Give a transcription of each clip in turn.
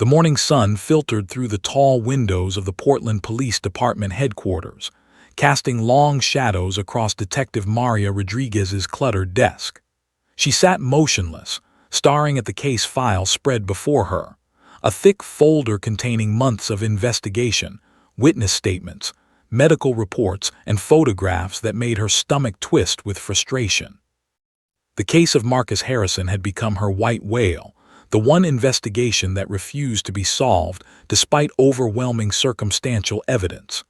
The morning sun filtered through the tall windows of the Portland Police Department headquarters, casting long shadows across Detective Maria Rodriguez's cluttered desk. She sat motionless, staring at the case file spread before her, a thick folder containing months of investigation, witness statements, medical reports, and photographs that made her stomach twist with frustration. The case of Marcus Harrison had become her white whale, the one investigation that refused to be solved despite overwhelming circumstantial evidence.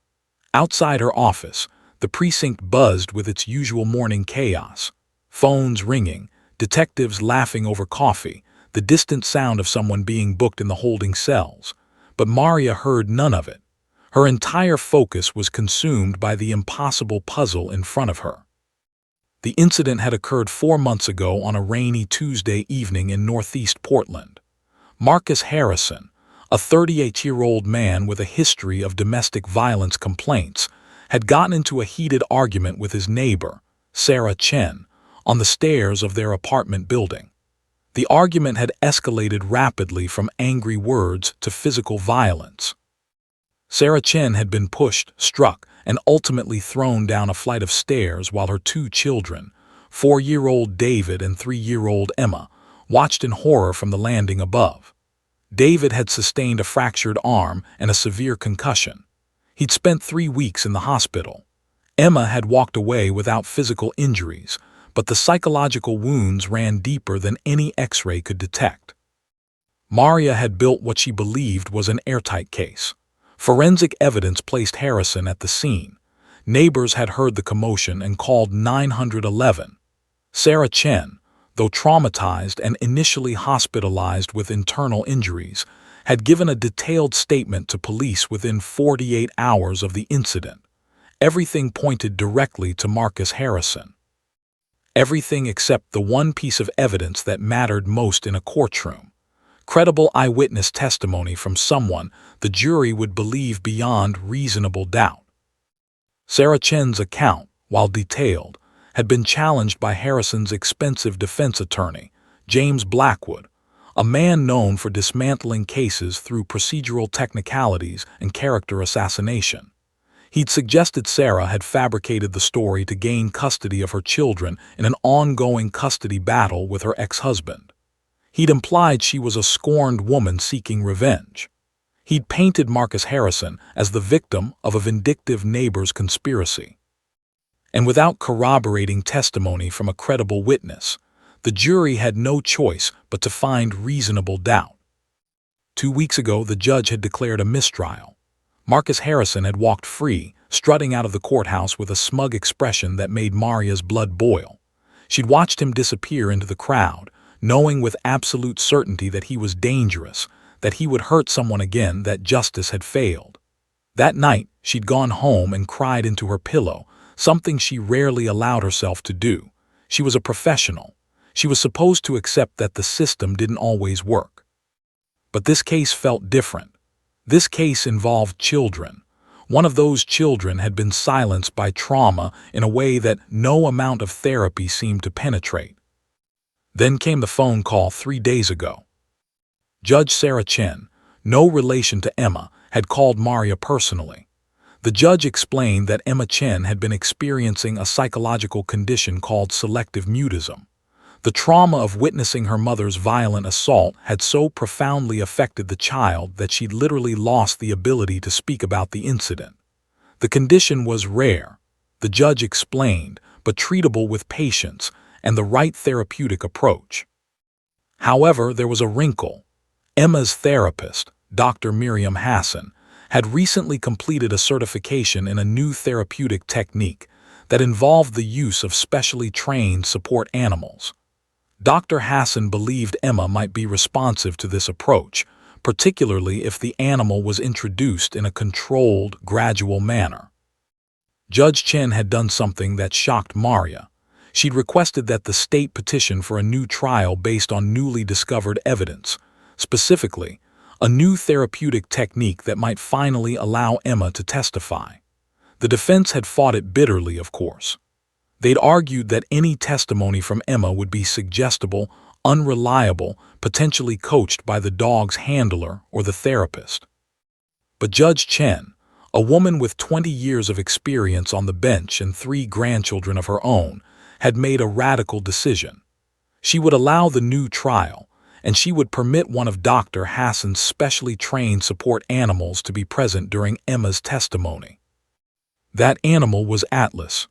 Outside her office, the precinct buzzed with its usual morning chaos. Phones ringing, detectives laughing over coffee, the distant sound of someone being booked in the holding cells. But Maria heard none of it. Her entire focus was consumed by the impossible puzzle in front of her. The incident had occurred 4 months ago on a rainy Tuesday evening in northeast Portland. Marcus Harrison, a 38-year-old man with a history of domestic violence complaints, had gotten into a heated argument with his neighbor, Sarah Chen, on the stairs of their apartment building. The argument had escalated rapidly from angry words to physical violence. Sarah Chen had been pushed, struck, and ultimately thrown down a flight of stairs while her 2 children, 4-year-old David and 3-year-old Emma, watched in horror from the landing above. David had sustained a fractured arm and a severe concussion. He'd spent 3 weeks in the hospital. Emma had walked away without physical injuries, but the psychological wounds ran deeper than any X-ray could detect. Maria had built what she believed was an airtight case. Forensic evidence placed Harrison at the scene. Neighbors had heard the commotion and called 911. Sarah Chen, though traumatized and initially hospitalized with internal injuries, had given a detailed statement to police within 48 hours of the incident. Everything pointed directly to Marcus Harrison. Everything except the one piece of evidence that mattered most in a courtroom. Credible eyewitness testimony from someone the jury would believe beyond reasonable doubt. Sarah Chen's account, while detailed, had been challenged by Harrison's expensive defense attorney, James Blackwood, a man known for dismantling cases through procedural technicalities and character assassination. He'd suggested Sarah had fabricated the story to gain custody of her children in an ongoing custody battle with her ex-husband. He'd implied she was a scorned woman seeking revenge. He'd painted Marcus Harrison as the victim of a vindictive neighbor's conspiracy. And without corroborating testimony from a credible witness, the jury had no choice but to find reasonable doubt. 2 weeks ago, the judge had declared a mistrial. Marcus Harrison had walked free, strutting out of the courthouse with a smug expression that made Maria's blood boil. She'd watched him disappear into the crowd, knowing with absolute certainty that he was dangerous, that he would hurt someone again, that justice had failed. That night, she'd gone home and cried into her pillow, something she rarely allowed herself to do. She was a professional. She was supposed to accept that the system didn't always work. But this case felt different. This case involved children. One of those children had been silenced by trauma in a way that no amount of therapy seemed to penetrate. Then came the phone call 3 days ago. Judge Sarah Chen, no relation to Emma, had called Maria personally. The judge explained that Emma Chen had been experiencing a psychological condition called selective mutism. The trauma of witnessing her mother's violent assault had so profoundly affected the child that she'd literally lost the ability to speak about the incident. The condition was rare, the judge explained, but treatable with patience and the right therapeutic approach. However, there was a wrinkle. Emma's therapist, Dr. Miriam Hassan, had recently completed a certification in a new therapeutic technique that involved the use of specially trained support animals. Dr. Hassan believed Emma might be responsive to this approach, particularly if the animal was introduced in a controlled, gradual manner. Judge Chen had done something that shocked Maria. She'd requested that the state petition for a new trial based on newly discovered evidence, specifically, a new therapeutic technique that might finally allow Emma to testify. The defense had fought it bitterly, of course. They'd argued that any testimony from Emma would be suggestible, unreliable, potentially coached by the dog's handler or the therapist. But Judge Chen, a woman with 20 years of experience on the bench and 3 grandchildren of her own, had made a radical decision. She would allow the new trial, and she would permit one of Dr. Hassan's specially trained support animals to be present during Emma's testimony. That animal was Atlas.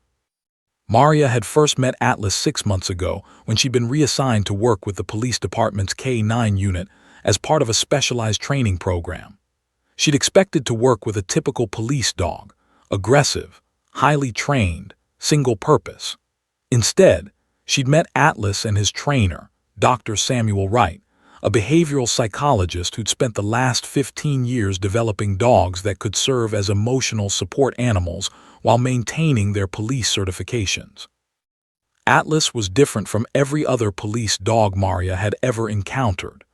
Maria had first met Atlas 6 months ago when she'd been reassigned to work with the police department's K-9 unit as part of a specialized training program. She'd expected to work with a typical police dog, aggressive, highly trained, single-purpose. Instead, she'd met Atlas and his trainer, Dr. Samuel Wright, a behavioral psychologist who'd spent the last 15 years developing dogs that could serve as emotional support animals while maintaining their police certifications. Atlas was different from every other police dog Maria had ever encountered.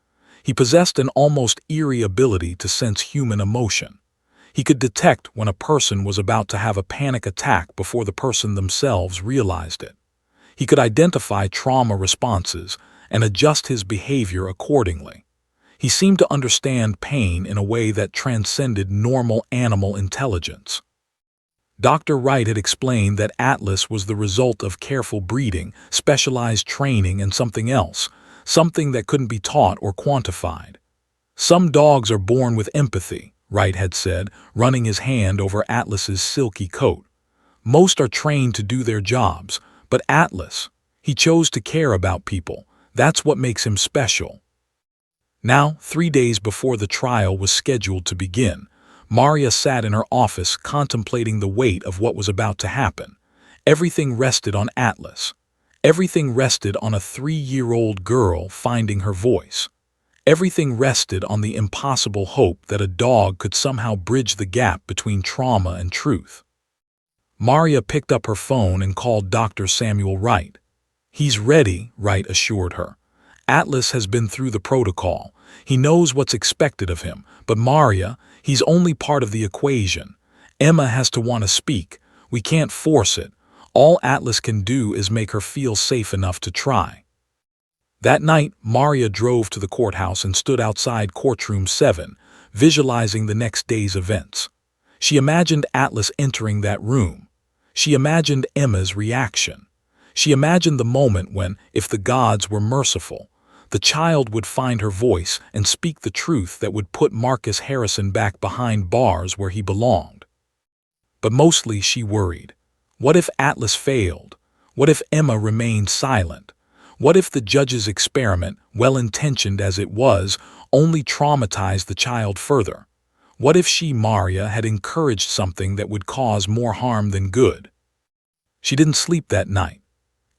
He possessed an almost eerie ability to sense human emotion. He could detect when a person was about to have a panic attack before the person themselves realized it. He could identify trauma responses and adjust his behavior accordingly. He seemed to understand pain in a way that transcended normal animal intelligence. Dr. Wright had explained that Atlas was the result of careful breeding, specialized training, and something else, something that couldn't be taught or quantified. Some dogs are born with empathy, Wright had said, running his hand over Atlas's silky coat. Most are trained to do their jobs, but Atlas, he chose to care about people. That's what makes him special. Now, 3 days before the trial was scheduled to begin, Maria sat in her office contemplating the weight of what was about to happen. Everything rested on Atlas. Everything rested on a 3-year-old girl finding her voice. Everything rested on the impossible hope that a dog could somehow bridge the gap between trauma and truth. Maria picked up her phone and called Dr. Samuel Wright. "He's ready," Wright assured her. "Atlas has been through the protocol. He knows what's expected of him. But Maria, he's only part of the equation. Emma has to want to speak. We can't force it. All Atlas can do is make her feel safe enough to try." That night, Maria drove to the courthouse and stood outside courtroom 7, visualizing the next day's events. She imagined Atlas entering that room. She imagined Emma's reaction. She imagined the moment when, if the gods were merciful, the child would find her voice and speak the truth that would put Marcus Harrison back behind bars where he belonged. But mostly she worried. What if Atlas failed? What if Emma remained silent? What if the judge's experiment, well-intentioned as it was, only traumatized the child further? What if she, Maria, had encouraged something that would cause more harm than good? She didn't sleep that night.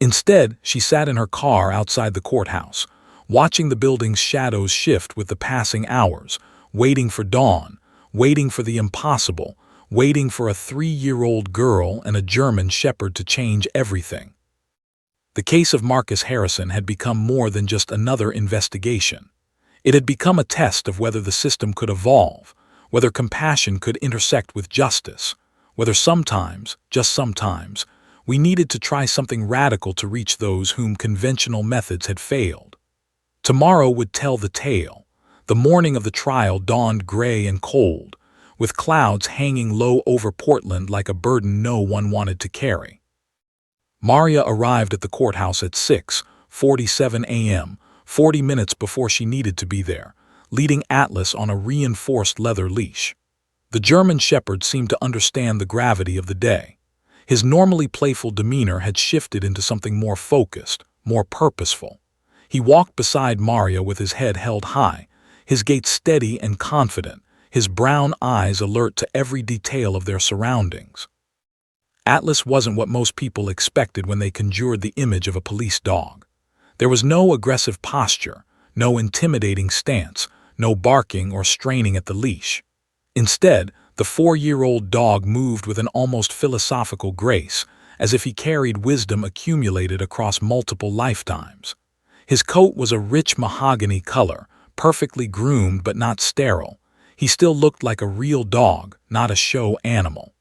Instead, she sat in her car outside the courthouse, watching the building's shadows shift with the passing hours, waiting for dawn, waiting for the impossible, waiting for a 3-year-old girl and a German shepherd to change everything. The case of Marcus Harrison had become more than just another investigation. It had become a test of whether the system could evolve, whether compassion could intersect with justice, whether sometimes, just sometimes, we needed to try something radical to reach those whom conventional methods had failed. Tomorrow would tell the tale. The morning of the trial dawned gray and cold, with clouds hanging low over Portland like a burden no one wanted to carry. Maria arrived at the courthouse at 6:47 a.m., 40 minutes before she needed to be there, leading Atlas on a reinforced leather leash. The German shepherd seemed to understand the gravity of the day. His normally playful demeanor had shifted into something more focused, more purposeful. He walked beside Maria with his head held high, his gait steady and confident, his brown eyes alert to every detail of their surroundings. Atlas wasn't what most people expected when they conjured the image of a police dog. There was no aggressive posture, no intimidating stance, no barking or straining at the leash. Instead, the 4-year-old dog moved with an almost philosophical grace, as if he carried wisdom accumulated across multiple lifetimes. His coat was a rich mahogany color, perfectly groomed but not sterile. He still looked like a real dog, not a show animal.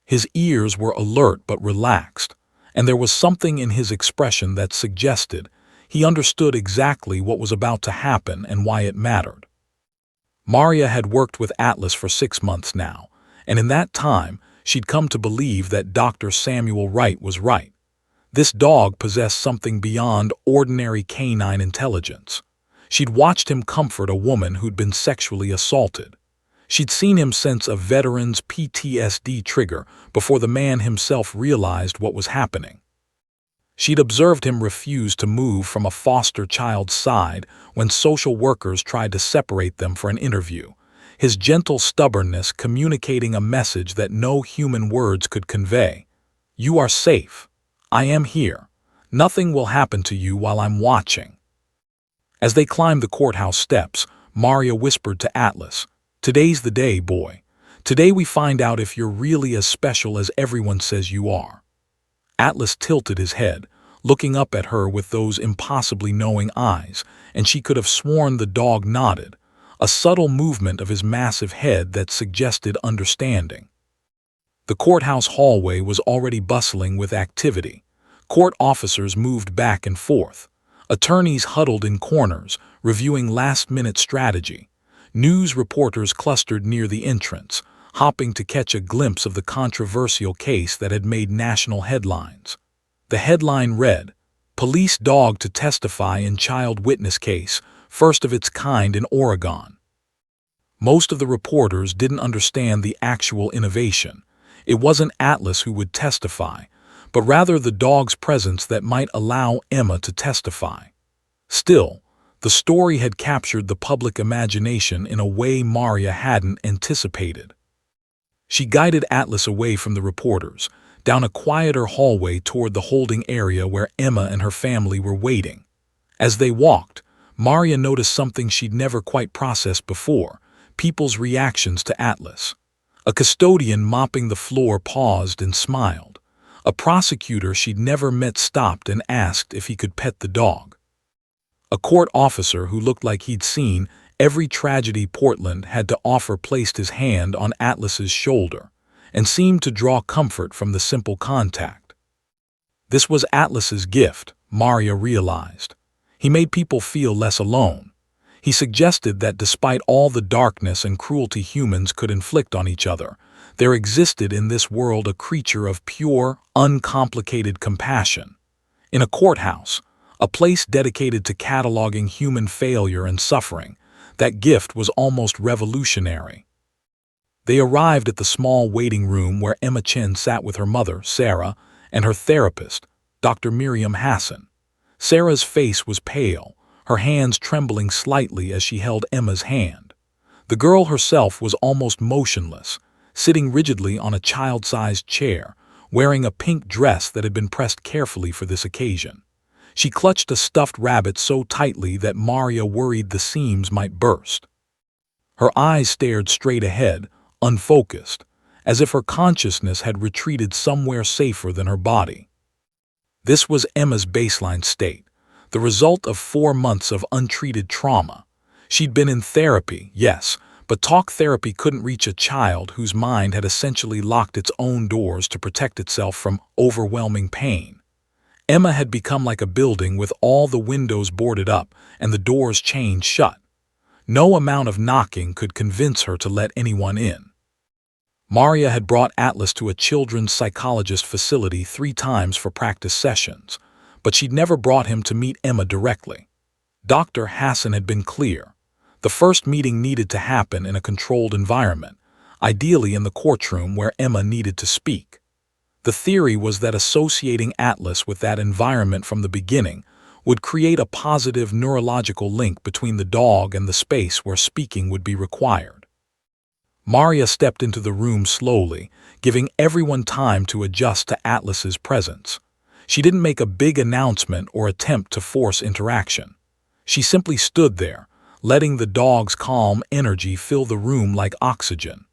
His ears were alert but relaxed, and there was something in his expression that suggested He understood exactly what was about to happen and why it mattered. Maria had worked with Atlas for 6 months now, and in that time, she'd come to believe that Dr. Samuel Wright was right. This dog possessed something beyond ordinary canine intelligence. She'd watched him comfort a woman who'd been sexually assaulted. She'd seen him sense a veteran's PTSD trigger before the man himself realized what was happening. She'd observed him refuse to move from a foster child's side when social workers tried to separate them for an interview, his gentle stubbornness communicating a message that no human words could convey. "You are safe. I am here. Nothing will happen to you while I'm watching." As they climbed the courthouse steps, Maria whispered to Atlas, "Today's the day, boy. Today we find out if you're really as special as everyone says you are." Atlas tilted his head, looking up at her with those impossibly knowing eyes, and she could have sworn the dog nodded, a subtle movement of his massive head that suggested understanding. The courthouse hallway was already bustling with activity. Court officers moved back and forth. Attorneys huddled in corners, reviewing last-minute strategy. News reporters clustered near the entrance, hopping to catch a glimpse of the controversial case that had made national headlines. The headline read, "Police Dog to Testify in Child Witness Case, First of its Kind in Oregon." Most of the reporters didn't understand the actual innovation. It wasn't Atlas who would testify, but rather the dog's presence that might allow Emma to testify. Still, the story had captured the public imagination in a way Maria hadn't anticipated. She guided Atlas away from the reporters, down a quieter hallway toward the holding area where Emma and her family were waiting. As they walked, Maria noticed something she'd never quite processed before: people's reactions to Atlas. A custodian mopping the floor paused and smiled. A prosecutor she'd never met stopped and asked if he could pet the dog. A court officer who looked like he'd seen every tragedy Portland had to offer placed his hand on Atlas's shoulder and seemed to draw comfort from the simple contact. This was Atlas's gift, Maria realized. He made people feel less alone. He suggested that despite all the darkness and cruelty humans could inflict on each other, there existed in this world a creature of pure, uncomplicated compassion. In a courthouse, a place dedicated to cataloging human failure and suffering, that gift was almost revolutionary. They arrived at the small waiting room where Emma Chen sat with her mother, Sarah, and her therapist, Dr. Miriam Hassan. Sarah's face was pale, her hands trembling slightly as she held Emma's hand. The girl herself was almost motionless, sitting rigidly on a child-sized chair, wearing a pink dress that had been pressed carefully for this occasion. She clutched a stuffed rabbit so tightly that Maria worried the seams might burst. Her eyes stared straight ahead, unfocused, as if her consciousness had retreated somewhere safer than her body. This was Emma's baseline state, the result of 4 months of untreated trauma. She'd been in therapy, yes, but talk therapy couldn't reach a child whose mind had essentially locked its own doors to protect itself from overwhelming pain. Emma had become like a building with all the windows boarded up and the doors chained shut. No amount of knocking could convince her to let anyone in. Maria had brought Atlas to a children's psychologist facility 3 times for practice sessions, but she'd never brought him to meet Emma directly. Dr. Hassan had been clear. The first meeting needed to happen in a controlled environment, ideally in the courtroom where Emma needed to speak. The theory was that associating Atlas with that environment from the beginning would create a positive neurological link between the dog and the space where speaking would be required. Maria stepped into the room slowly, giving everyone time to adjust to Atlas's presence. She didn't make a big announcement or attempt to force interaction. She simply stood there, letting the dog's calm energy fill the room like oxygen.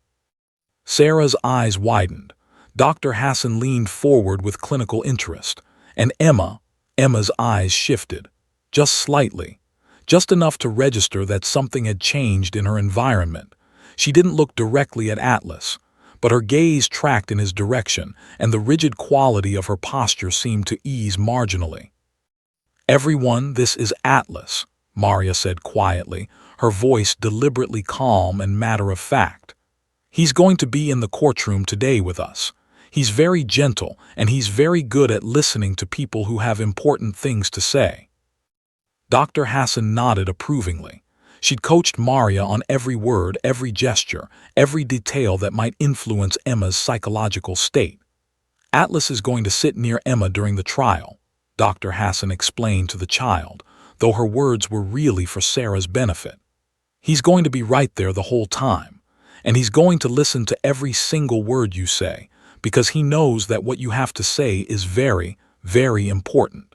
Sarah's eyes widened. Dr. Hassan leaned forward with clinical interest, and Emma's eyes shifted, just slightly, just enough to register that something had changed in her environment. She didn't look directly at Atlas, but her gaze tracked in his direction, and the rigid quality of her posture seemed to ease marginally. "Everyone, this is Atlas," Maria said quietly, her voice deliberately calm and matter-of-fact. "He's going to be in the courtroom today with us. He's very gentle, and he's very good at listening to people who have important things to say." Dr. Hassan nodded approvingly. She'd coached Maria on every word, every gesture, every detail that might influence Emma's psychological state. "Atlas is going to sit near Emma during the trial," Dr. Hassan explained to the child, though her words were really for Sarah's benefit. "He's going to be right there the whole time, and he's going to listen to every single word you say, because he knows that what you have to say is very, very important."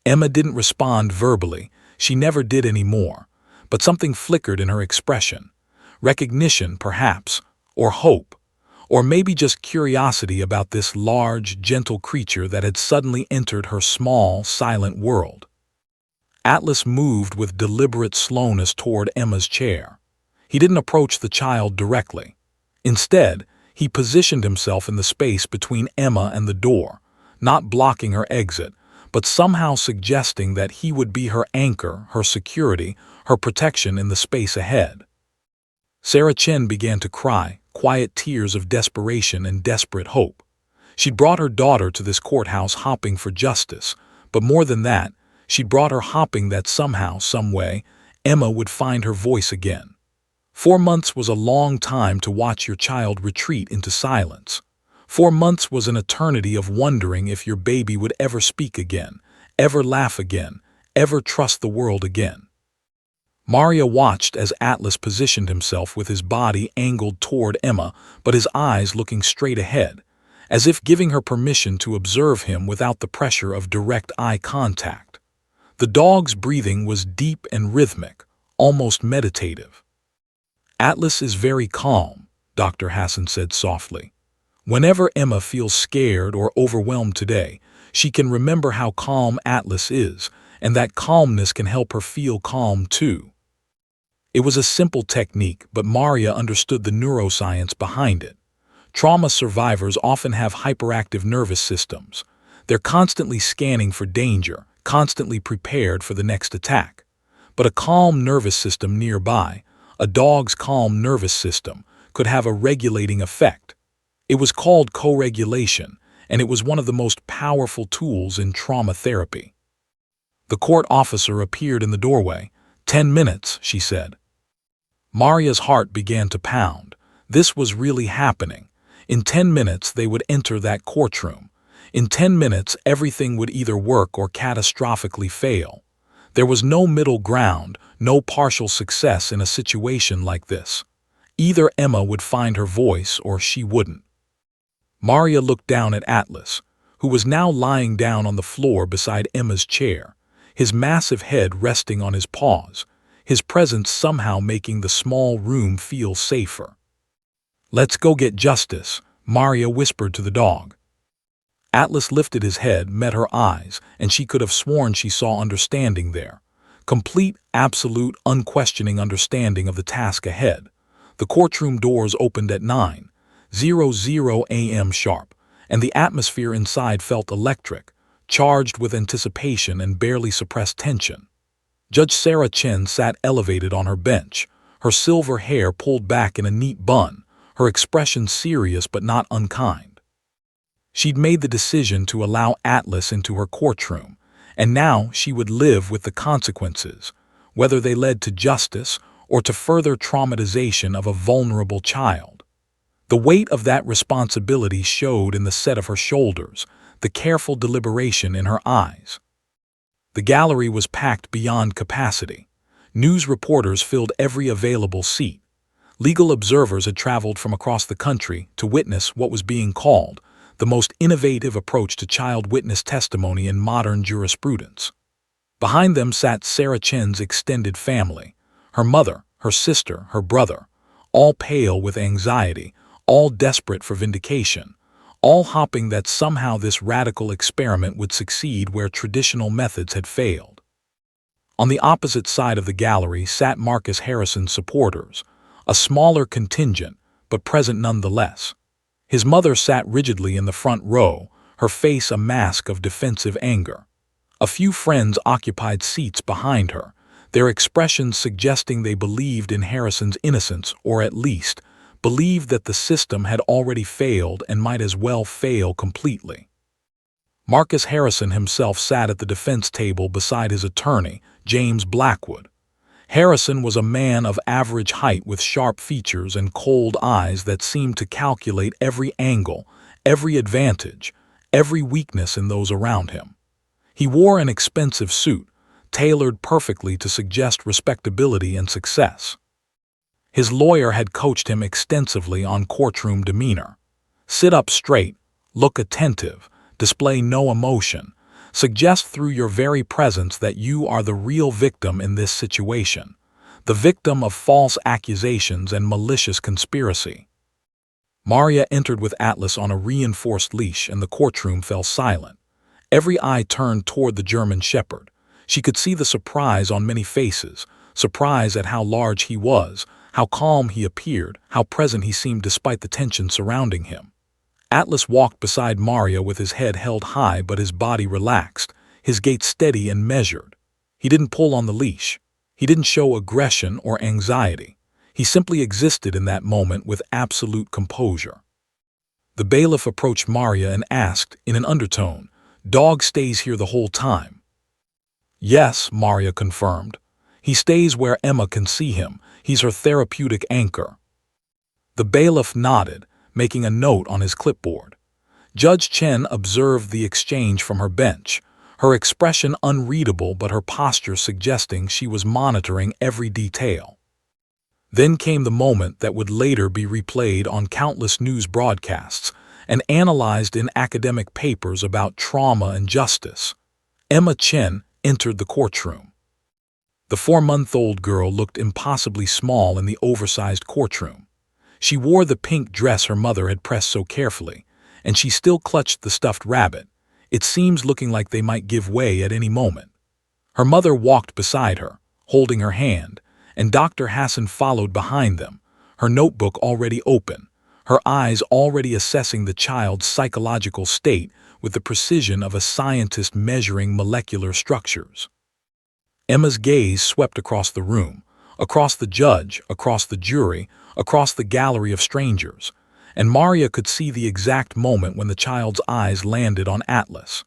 Emma didn't respond verbally. She never did anymore, but something flickered in her expression. Recognition, perhaps, or hope, or maybe just curiosity about this large, gentle creature that had suddenly entered her small, silent world. Atlas moved with deliberate slowness toward Emma's chair. He didn't approach the child directly. Instead, he positioned himself in the space between Emma and the door, not blocking her exit, but somehow suggesting that he would be her anchor, her security, her protection in the space ahead. Sarah Chen began to cry, quiet tears of desperation and desperate hope. She'd brought her daughter to this courthouse hopping for justice, but more than that, she'd brought her hopping that somehow, some way, Emma would find her voice again. 4 months was a long time to watch your child retreat into silence. 4 months was an eternity of wondering if your baby would ever speak again, ever laugh again, ever trust the world again. Maria watched as Atlas positioned himself with his body angled toward Emma, but his eyes looking straight ahead, as if giving her permission to observe him without the pressure of direct eye contact. The dog's breathing was deep and rhythmic, almost meditative. "Atlas is very calm," Dr. Hassan said softly. "Whenever Emma feels scared or overwhelmed today, she can remember how calm Atlas is, and that calmness can help her feel calm too." It was a simple technique, but Maria understood the neuroscience behind it. Trauma survivors often have hyperactive nervous systems. They're constantly scanning for danger, constantly prepared for the next attack. But a calm nervous system nearby, a dog's calm nervous system, could have a regulating effect. It was called co-regulation, and it was one of the most powerful tools in trauma therapy. The court officer appeared in the doorway. 10 minutes, she said. Maria's heart began to pound. This was really happening. In 10 minutes, they would enter that courtroom. In 10 minutes, everything would either work or catastrophically fail. There was no middle ground, no partial success in a situation like this. Either Emma would find her voice or she wouldn't. Maria looked down at Atlas, who was now lying down on the floor beside Emma's chair, his massive head resting on his paws, his presence somehow making the small room feel safer. "Let's go get justice," Maria whispered to the dog. Atlas lifted his head, met her eyes, and she could have sworn she saw understanding there. Complete, absolute, unquestioning understanding of the task ahead. The courtroom doors opened at 9:00 a.m. sharp, and the atmosphere inside felt electric, charged with anticipation and barely suppressed tension. Judge Sarah Chen sat elevated on her bench, her silver hair pulled back in a neat bun, her expression serious but not unkind. She'd made the decision to allow Atlas into her courtroom, and now she would live with the consequences, whether they led to justice or to further traumatization of a vulnerable child. The weight of that responsibility showed in the set of her shoulders, the careful deliberation in her eyes. The gallery was packed beyond capacity. News reporters filled every available seat. Legal observers had traveled from across the country to witness what was being called the most innovative approach to child witness testimony in modern jurisprudence. Behind them sat Sarah Chen's extended family, her mother, her sister, her brother, all pale with anxiety, all desperate for vindication, all hoping that somehow this radical experiment would succeed where traditional methods had failed. On the opposite side of the gallery sat Marcus Harrison's supporters, a smaller contingent, but present nonetheless. His mother sat rigidly in the front row, her face a mask of defensive anger. A few friends occupied seats behind her, their expressions suggesting they believed in Harrison's innocence, or at least believed that the system had already failed and might as well fail completely. Marcus Harrison himself sat at the defense table beside his attorney, James Blackwood. Harrison was a man of average height with sharp features and cold eyes that seemed to calculate every angle, every advantage, every weakness in those around him. He wore an expensive suit, tailored perfectly to suggest respectability and success. His lawyer had coached him extensively on courtroom demeanor. Sit up straight, look attentive, display no emotion, suggest through your very presence that you are the real victim in this situation, the victim of false accusations and malicious conspiracy. Maria entered with Atlas on a reinforced leash, and the courtroom fell silent. Every eye turned toward the German shepherd. She could see the surprise on many faces, surprise at how large he was, how calm he appeared, how present he seemed despite the tension surrounding him. Atlas walked beside Maria with his head held high but his body relaxed, his gait steady and measured. He didn't pull on the leash. He didn't show aggression or anxiety. He simply existed in that moment with absolute composure. The bailiff approached Maria and asked, in an undertone, "Dog stays here the whole time?" "Yes," Maria confirmed. "He stays where Emma can see him. He's her therapeutic anchor." The bailiff nodded, making a note on his clipboard. Judge Chen observed the exchange from her bench, her expression unreadable but her posture suggesting she was monitoring every detail. Then came the moment that would later be replayed on countless news broadcasts and analyzed in academic papers about trauma and justice. Emma Chen entered the courtroom. The 4-month-old girl looked impossibly small in the oversized courtroom. She wore the pink dress her mother had pressed so carefully, and she still clutched the stuffed rabbit, it seems looking like they might give way at any moment. Her mother walked beside her, holding her hand, and Dr. Hassan followed behind them, her notebook already open, her eyes already assessing the child's psychological state with the precision of a scientist measuring molecular structures. Emma's gaze swept across the room, across the judge, across the jury, across the gallery of strangers, and Maria could see the exact moment when the child's eyes landed on Atlas.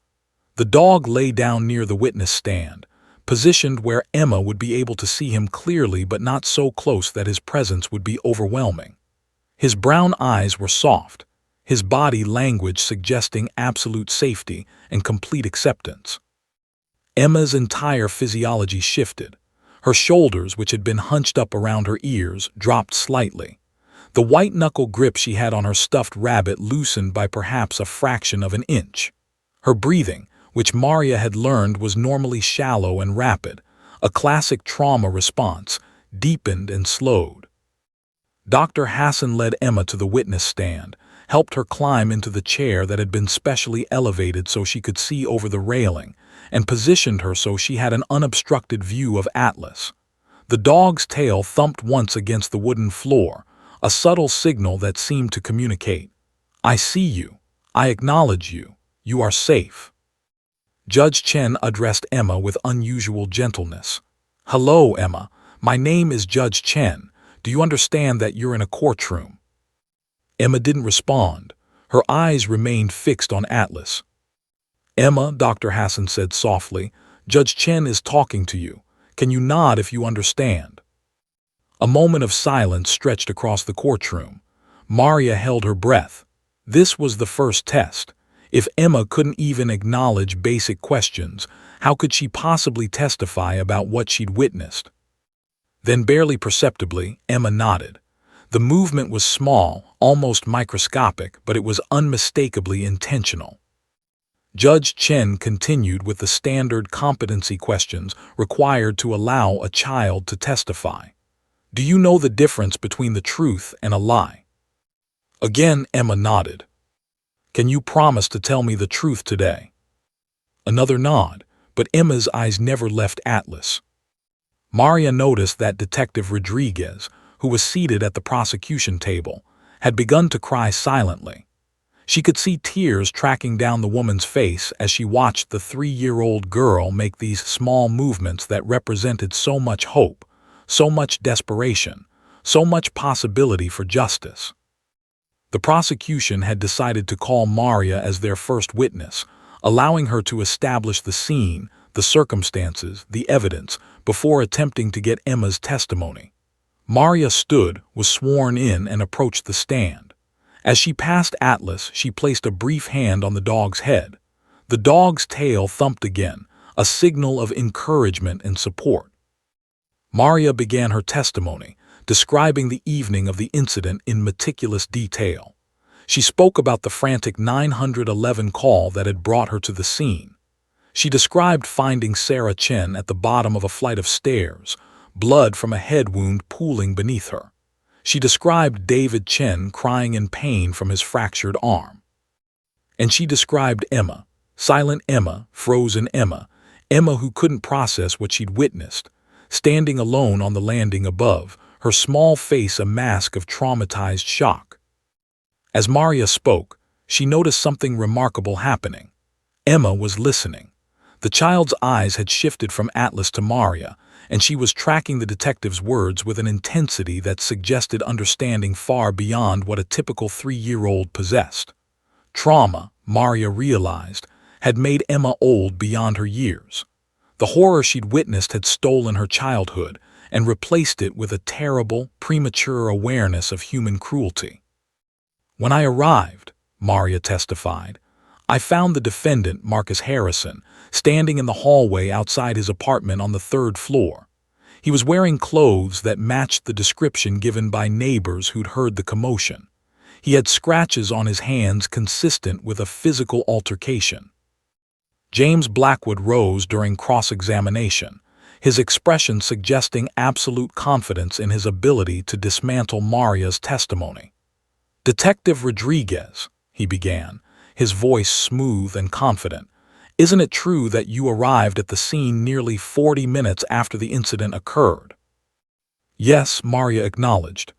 The dog lay down near the witness stand, positioned where Emma would be able to see him clearly but not so close that his presence would be overwhelming. His brown eyes were soft, his body language suggesting absolute safety and complete acceptance. Emma's entire physiology shifted. Her shoulders, which had been hunched up around her ears, dropped slightly. The white-knuckle grip she had on her stuffed rabbit loosened by perhaps a fraction of an inch. Her breathing, which Maria had learned was normally shallow and rapid, a classic trauma response, deepened and slowed. Dr. Hassan led Emma to the witness stand, helped her climb into the chair that had been specially elevated so she could see over the railing, and positioned her so she had an unobstructed view of Atlas. The dog's tail thumped once against the wooden floor, a subtle signal that seemed to communicate, "I see you. I acknowledge you. You are safe." Judge Chen addressed Emma with unusual gentleness. "Hello, Emma. My name is Judge Chen. Do you understand that you're in a courtroom?" Emma didn't respond. Her eyes remained fixed on Atlas. "Emma," Dr. Hassan said softly, "Judge Chen is talking to you. Can you nod if you understand?" A moment of silence stretched across the courtroom. Maria held her breath. This was the first test. If Emma couldn't even acknowledge basic questions, how could she possibly testify about what she'd witnessed? Then, barely perceptibly, Emma nodded. The movement was small, almost microscopic, but it was unmistakably intentional. Judge Chen continued with the standard competency questions required to allow a child to testify. "Do you know the difference between the truth and a lie?" Again, Emma nodded. "Can you promise to tell me the truth today?" Another nod, but Emma's eyes never left Atlas. Maria noticed that Detective Rodriguez, who was seated at the prosecution table, had begun to cry silently. She could see tears tracking down the woman's face as she watched the 3-year-old girl make these small movements that represented so much hope, so much desperation, so much possibility for justice. The prosecution had decided to call Maria as their first witness, allowing her to establish the scene, the circumstances, the evidence, before attempting to get Emma's testimony. Maria stood, was sworn in, and approached the stand. As she passed Atlas, she placed a brief hand on the dog's head. The dog's tail thumped again, a signal of encouragement and support. Maria began her testimony, describing the evening of the incident in meticulous detail. She spoke about the frantic 911 call that had brought her to the scene. She described finding Sarah Chen at the bottom of a flight of stairs, blood from a head wound pooling beneath her. She described David Chen crying in pain from his fractured arm. And she described Emma, silent Emma, frozen Emma, Emma who couldn't process what she'd witnessed, standing alone on the landing above, her small face a mask of traumatized shock. As Maria spoke, she noticed something remarkable happening. Emma was listening. The child's eyes had shifted from Atlas to Maria, and she was tracking the detective's words with an intensity that suggested understanding far beyond what a typical 3-year-old possessed. Trauma, Maria realized, had made Emma old beyond her years. The horror she'd witnessed had stolen her childhood and replaced it with a terrible, premature awareness of human cruelty. "When I arrived," Maria testified, "I found the defendant, Marcus Harrison, standing in the hallway outside his apartment on the 3rd floor. He was wearing clothes that matched the description given by neighbors who'd heard the commotion. He had scratches on his hands consistent with a physical altercation." James Blackwood rose during cross-examination, his expression suggesting absolute confidence in his ability to dismantle Maria's testimony. "Detective Rodriguez," he began, his voice smooth and confident, "isn't it true that you arrived at the scene nearly 40 minutes after the incident occurred?" "Yes," Maria acknowledged.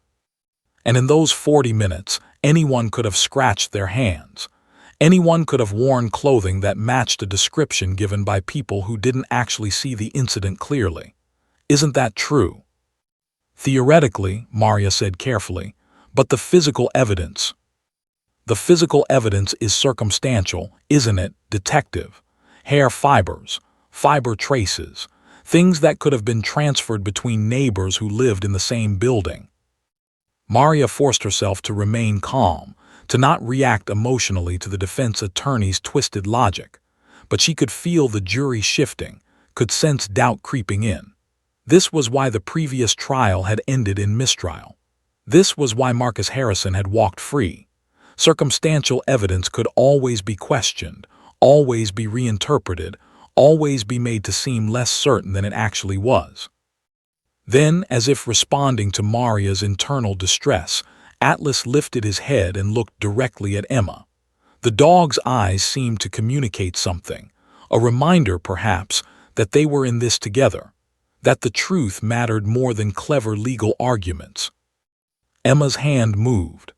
"And in those 40 minutes, anyone could have scratched their hands. Anyone could have worn clothing that matched a description given by people who didn't actually see the incident clearly. Isn't that true?" "Theoretically," Maria said carefully, "but the physical evidence..." "The physical evidence is circumstantial, isn't it, detective? Hair fibers, fiber traces, things that could have been transferred between neighbors who lived in the same building." Maria forced herself to remain calm, to not react emotionally to the defense attorney's twisted logic, but she could feel the jury shifting, could sense doubt creeping in. This was why the previous trial had ended in mistrial. This was why Marcus Harrison had walked free. Circumstantial evidence could always be questioned, always be reinterpreted, always be made to seem less certain than it actually was. Then, as if responding to Maria's internal distress, Atlas lifted his head and looked directly at Emma. The dog's eyes seemed to communicate something, a reminder, perhaps, that they were in this together, that the truth mattered more than clever legal arguments. Emma's hand moved.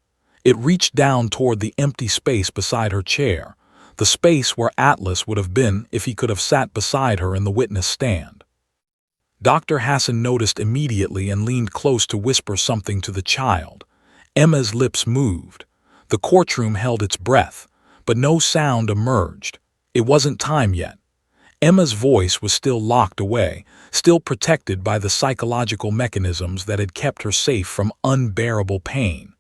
It reached down toward the empty space beside her chair, the space where Atlas would have been if he could have sat beside her in the witness stand. Dr. Hassan noticed immediately and leaned close to whisper something to the child. Emma's lips moved. The courtroom held its breath, but no sound emerged. It wasn't time yet. Emma's voice was still locked away, still protected by the psychological mechanisms that had kept her safe from unbearable pain.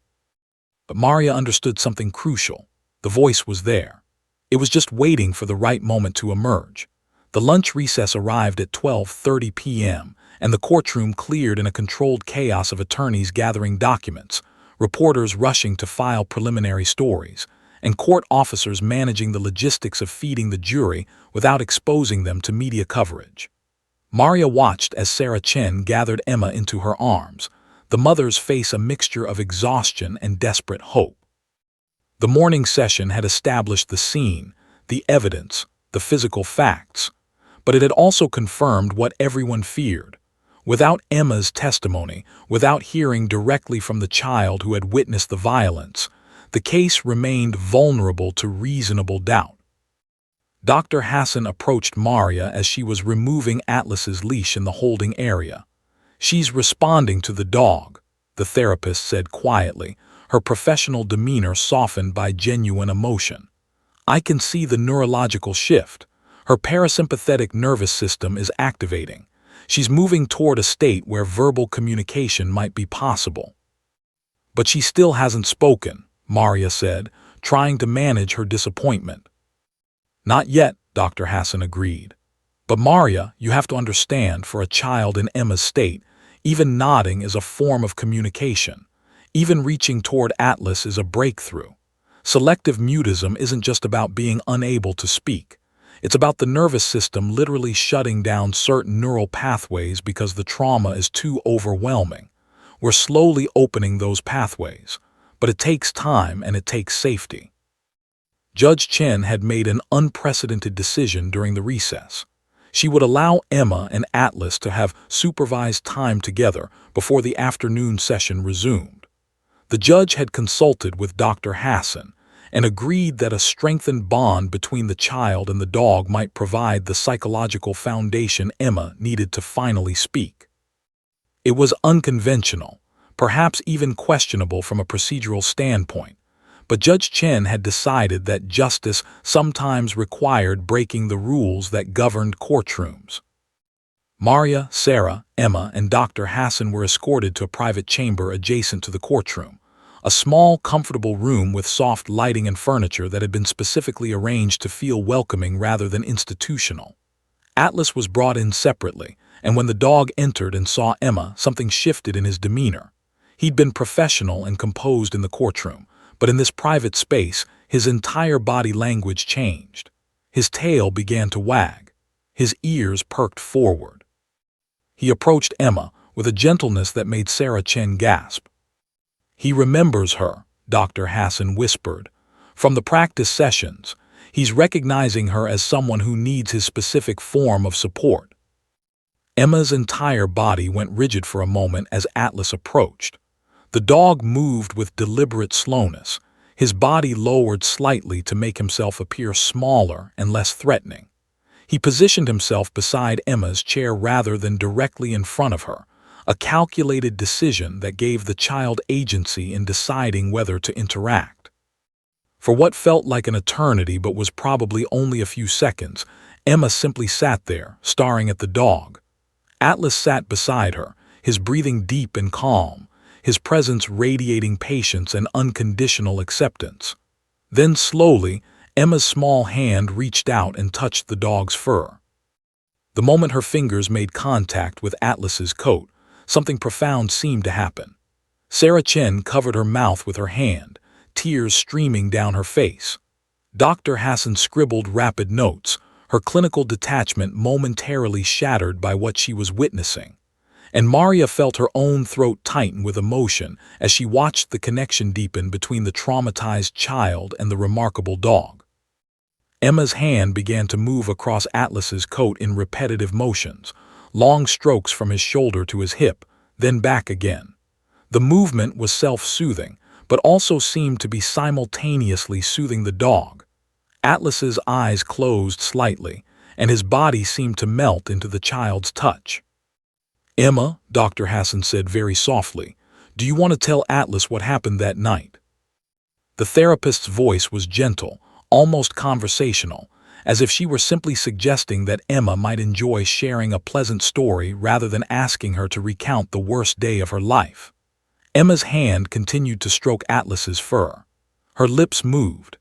But Maria understood something crucial. The voice was there. It was just waiting for the right moment to emerge. The lunch recess arrived at 12:30 p.m., and the courtroom cleared in a controlled chaos of attorneys gathering documents, reporters rushing to file preliminary stories, and court officers managing the logistics of feeding the jury without exposing them to media coverage. Maria watched as Sarah Chen gathered Emma into her arms, the mother's face a mixture of exhaustion and desperate hope. The morning session had established the scene, the evidence, the physical facts, but it had also confirmed what everyone feared. Without Emma's testimony, without hearing directly from the child who had witnessed the violence, The case remained vulnerable to reasonable doubt. Dr. Hassan approached Maria as she was removing Atlas's leash in the holding area. "She's responding to the dog," the therapist said quietly, her professional demeanor softened by genuine emotion. "I can see the neurological shift. Her parasympathetic nervous system is activating. She's moving toward a state where verbal communication might be possible." "But she still hasn't spoken," Maria said, trying to manage her disappointment. "Not yet," Dr. Hassan agreed. "But Maria, you have to understand, for a child in Emma's state, even nodding is a form of communication. Even reaching toward Atlas is a breakthrough. Selective mutism isn't just about being unable to speak. It's about the nervous system literally shutting down certain neural pathways because the trauma is too overwhelming. We're slowly opening those pathways, but it takes time and it takes safety." Judge Chen had made an unprecedented decision during the recess. She would allow Emma and Atlas to have supervised time together before the afternoon session resumed. The judge had consulted with Dr. Hassan and agreed that a strengthened bond between the child and the dog might provide the psychological foundation Emma needed to finally speak. It was unconventional, perhaps even questionable from a procedural standpoint, but Judge Chen had decided that justice sometimes required breaking the rules that governed courtrooms. Maria, Sarah, Emma, and Dr. Hassan were escorted to a private chamber adjacent to the courtroom, a small, comfortable room with soft lighting and furniture that had been specifically arranged to feel welcoming rather than institutional. Atlas was brought in separately, and when the dog entered and saw Emma, something shifted in his demeanor. He'd been professional and composed in the courtroom, but in this private space, his entire body language changed. His tail began to wag. His ears perked forward. He approached Emma with a gentleness that made Sarah Chen gasp. "He remembers her," Dr. Hassan whispered. "From the practice sessions, he's recognizing her as someone who needs his specific form of support." Emma's entire body went rigid for a moment as Atlas approached. The dog moved with deliberate slowness, his body lowered slightly to make himself appear smaller and less threatening. He positioned himself beside Emma's chair rather than directly in front of her, a calculated decision that gave the child agency in deciding whether to interact. For what felt like an eternity but was probably only a few seconds, Emma simply sat there, staring at the dog. Atlas sat beside her, his breathing deep and calm, his presence radiating patience and unconditional acceptance. Then slowly, Emma's small hand reached out and touched the dog's fur. The moment her fingers made contact with Atlas's coat, something profound seemed to happen. Sarah Chen covered her mouth with her hand, tears streaming down her face. Dr. Hassan scribbled rapid notes, her clinical detachment momentarily shattered by what she was witnessing. And Maria felt her own throat tighten with emotion as she watched the connection deepen between the traumatized child and the remarkable dog. Emma's hand began to move across Atlas's coat in repetitive motions, long strokes from his shoulder to his hip, then back again. The movement was self-soothing, but also seemed to be simultaneously soothing the dog. Atlas's eyes closed slightly, and his body seemed to melt into the child's touch. "Emma," Dr. Hassan said very softly, "do you want to tell Atlas what happened that night?" The therapist's voice was gentle, almost conversational, as if she were simply suggesting that Emma might enjoy sharing a pleasant story rather than asking her to recount the worst day of her life. Emma's hand continued to stroke Atlas's fur. Her lips moved.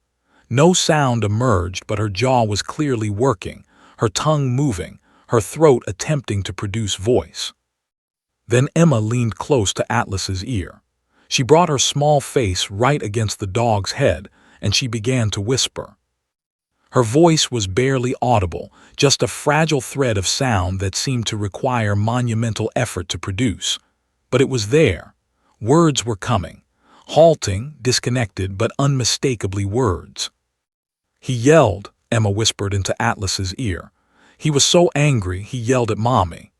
No sound emerged, but her jaw was clearly working, her tongue moving, her throat attempting to produce voice. Then Emma leaned close to Atlas's ear. She brought her small face right against the dog's head, and she began to whisper. Her voice was barely audible, just a fragile thread of sound that seemed to require monumental effort to produce. But it was there. Words were coming. Halting, disconnected, but unmistakably words. "He yelled," Emma whispered into Atlas's ear. "He was so angry, he yelled at Mommy."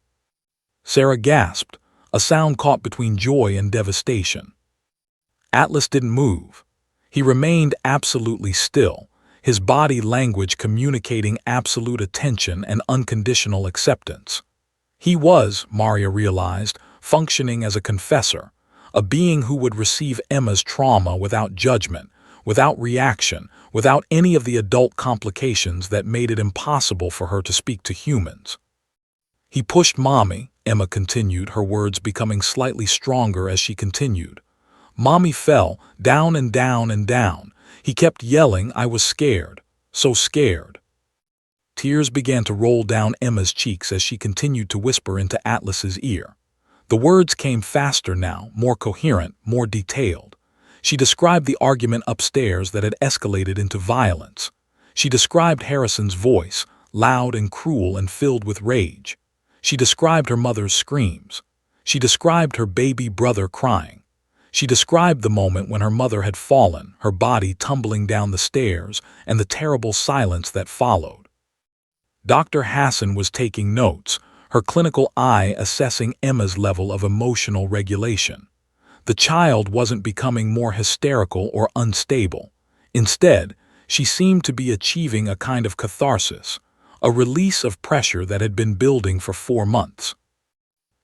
Sarah gasped, a sound caught between joy and devastation. Atlas didn't move. He remained absolutely still, his body language communicating absolute attention and unconditional acceptance. He was, Maria realized, functioning as a confessor, a being who would receive Emma's trauma without judgment, without reaction, without any of the adult complications that made it impossible for her to speak to humans. He pushed Mommy, Emma continued, her words becoming slightly stronger as she continued. Mommy fell, down and down and down. He kept yelling, I was scared, so scared. Tears began to roll down Emma's cheeks as she continued to whisper into Atlas's ear. The words came faster now, more coherent, more detailed. She described the argument upstairs that had escalated into violence. She described Harrison's voice, loud and cruel and filled with rage. She described her mother's screams. She described her baby brother crying. She described the moment when her mother had fallen, her body tumbling down the stairs, and the terrible silence that followed. Dr. Hassan was taking notes, her clinical eye assessing Emma's level of emotional regulation. The child wasn't becoming more hysterical or unstable. Instead, she seemed to be achieving a kind of catharsis, a release of pressure that had been building for 4 months.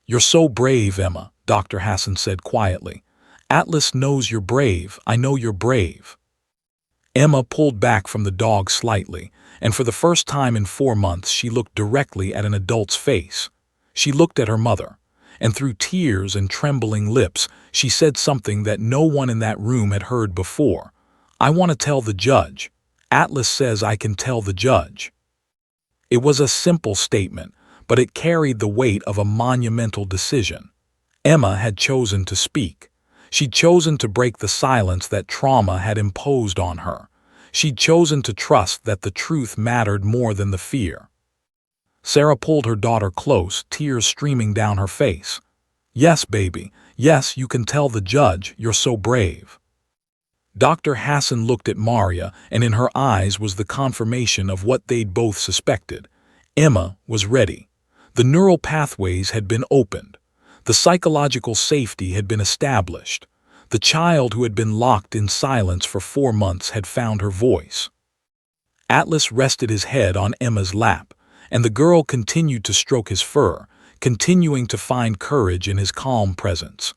You're so brave, Emma, Dr. Hassan said quietly. Atlas knows you're brave. I know you're brave. Emma pulled back from the dog slightly, and for the first time in 4 months she looked directly at an adult's face. She looked at her mother, and through tears and trembling lips, she said something that no one in that room had heard before. I want to tell the judge. Atlas says I can tell the judge. It was a simple statement, but it carried the weight of a monumental decision. Emma had chosen to speak. She'd chosen to break the silence that trauma had imposed on her. She'd chosen to trust that the truth mattered more than the fear. Sarah pulled her daughter close, tears streaming down her face. Yes, baby. Yes, you can tell the judge. You're so brave. Dr. Hassan looked at Maria, and in her eyes was the confirmation of what they'd both suspected. Emma was ready. The neural pathways had been opened. The psychological safety had been established. The child who had been locked in silence for 4 months had found her voice. Atlas rested his head on Emma's lap, and the girl continued to stroke his fur, continuing to find courage in his calm presence.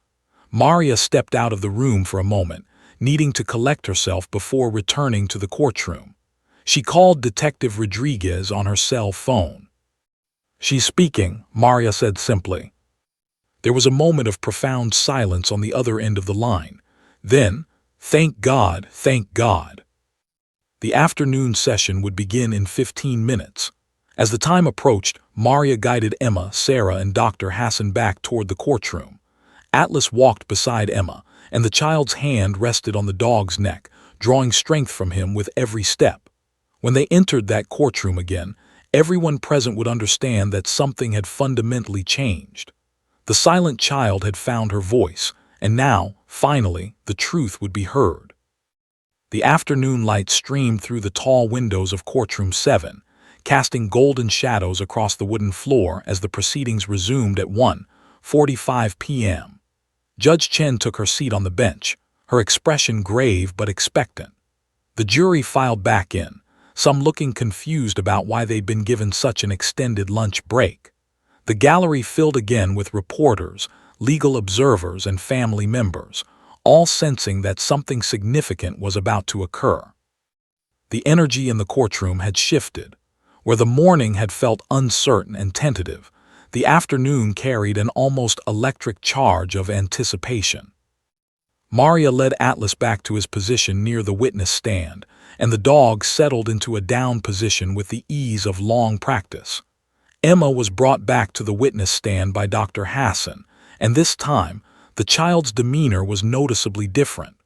Maria stepped out of the room for a moment, needing to collect herself before returning to the courtroom. She called Detective Rodriguez on her cell phone. She's speaking, Maria said simply. There was a moment of profound silence on the other end of the line. Then, thank God, thank God. The afternoon session would begin in 15 minutes. As the time approached, Maria guided Emma, Sarah, and Dr. Hassan back toward the courtroom. Atlas walked beside Emma, and the child's hand rested on the dog's neck, drawing strength from him with every step. When they entered that courtroom again, everyone present would understand that something had fundamentally changed. The silent child had found her voice, and now, finally, the truth would be heard. The afternoon light streamed through the tall windows of Courtroom 7, casting golden shadows across the wooden floor as the proceedings resumed at 1:45 p.m. Judge Chen took her seat on the bench, her expression grave but expectant. The jury filed back in, some looking confused about why they'd been given such an extended lunch break. The gallery filled again with reporters, legal observers, and family members, all sensing that something significant was about to occur. The energy in the courtroom had shifted. Where the morning had felt uncertain and tentative, the afternoon carried an almost electric charge of anticipation. Maria led Atlas back to his position near the witness stand, and the dog settled into a down position with the ease of long practice. Emma was brought back to the witness stand by Dr. Hassan, and this time, the child's demeanor was noticeably different.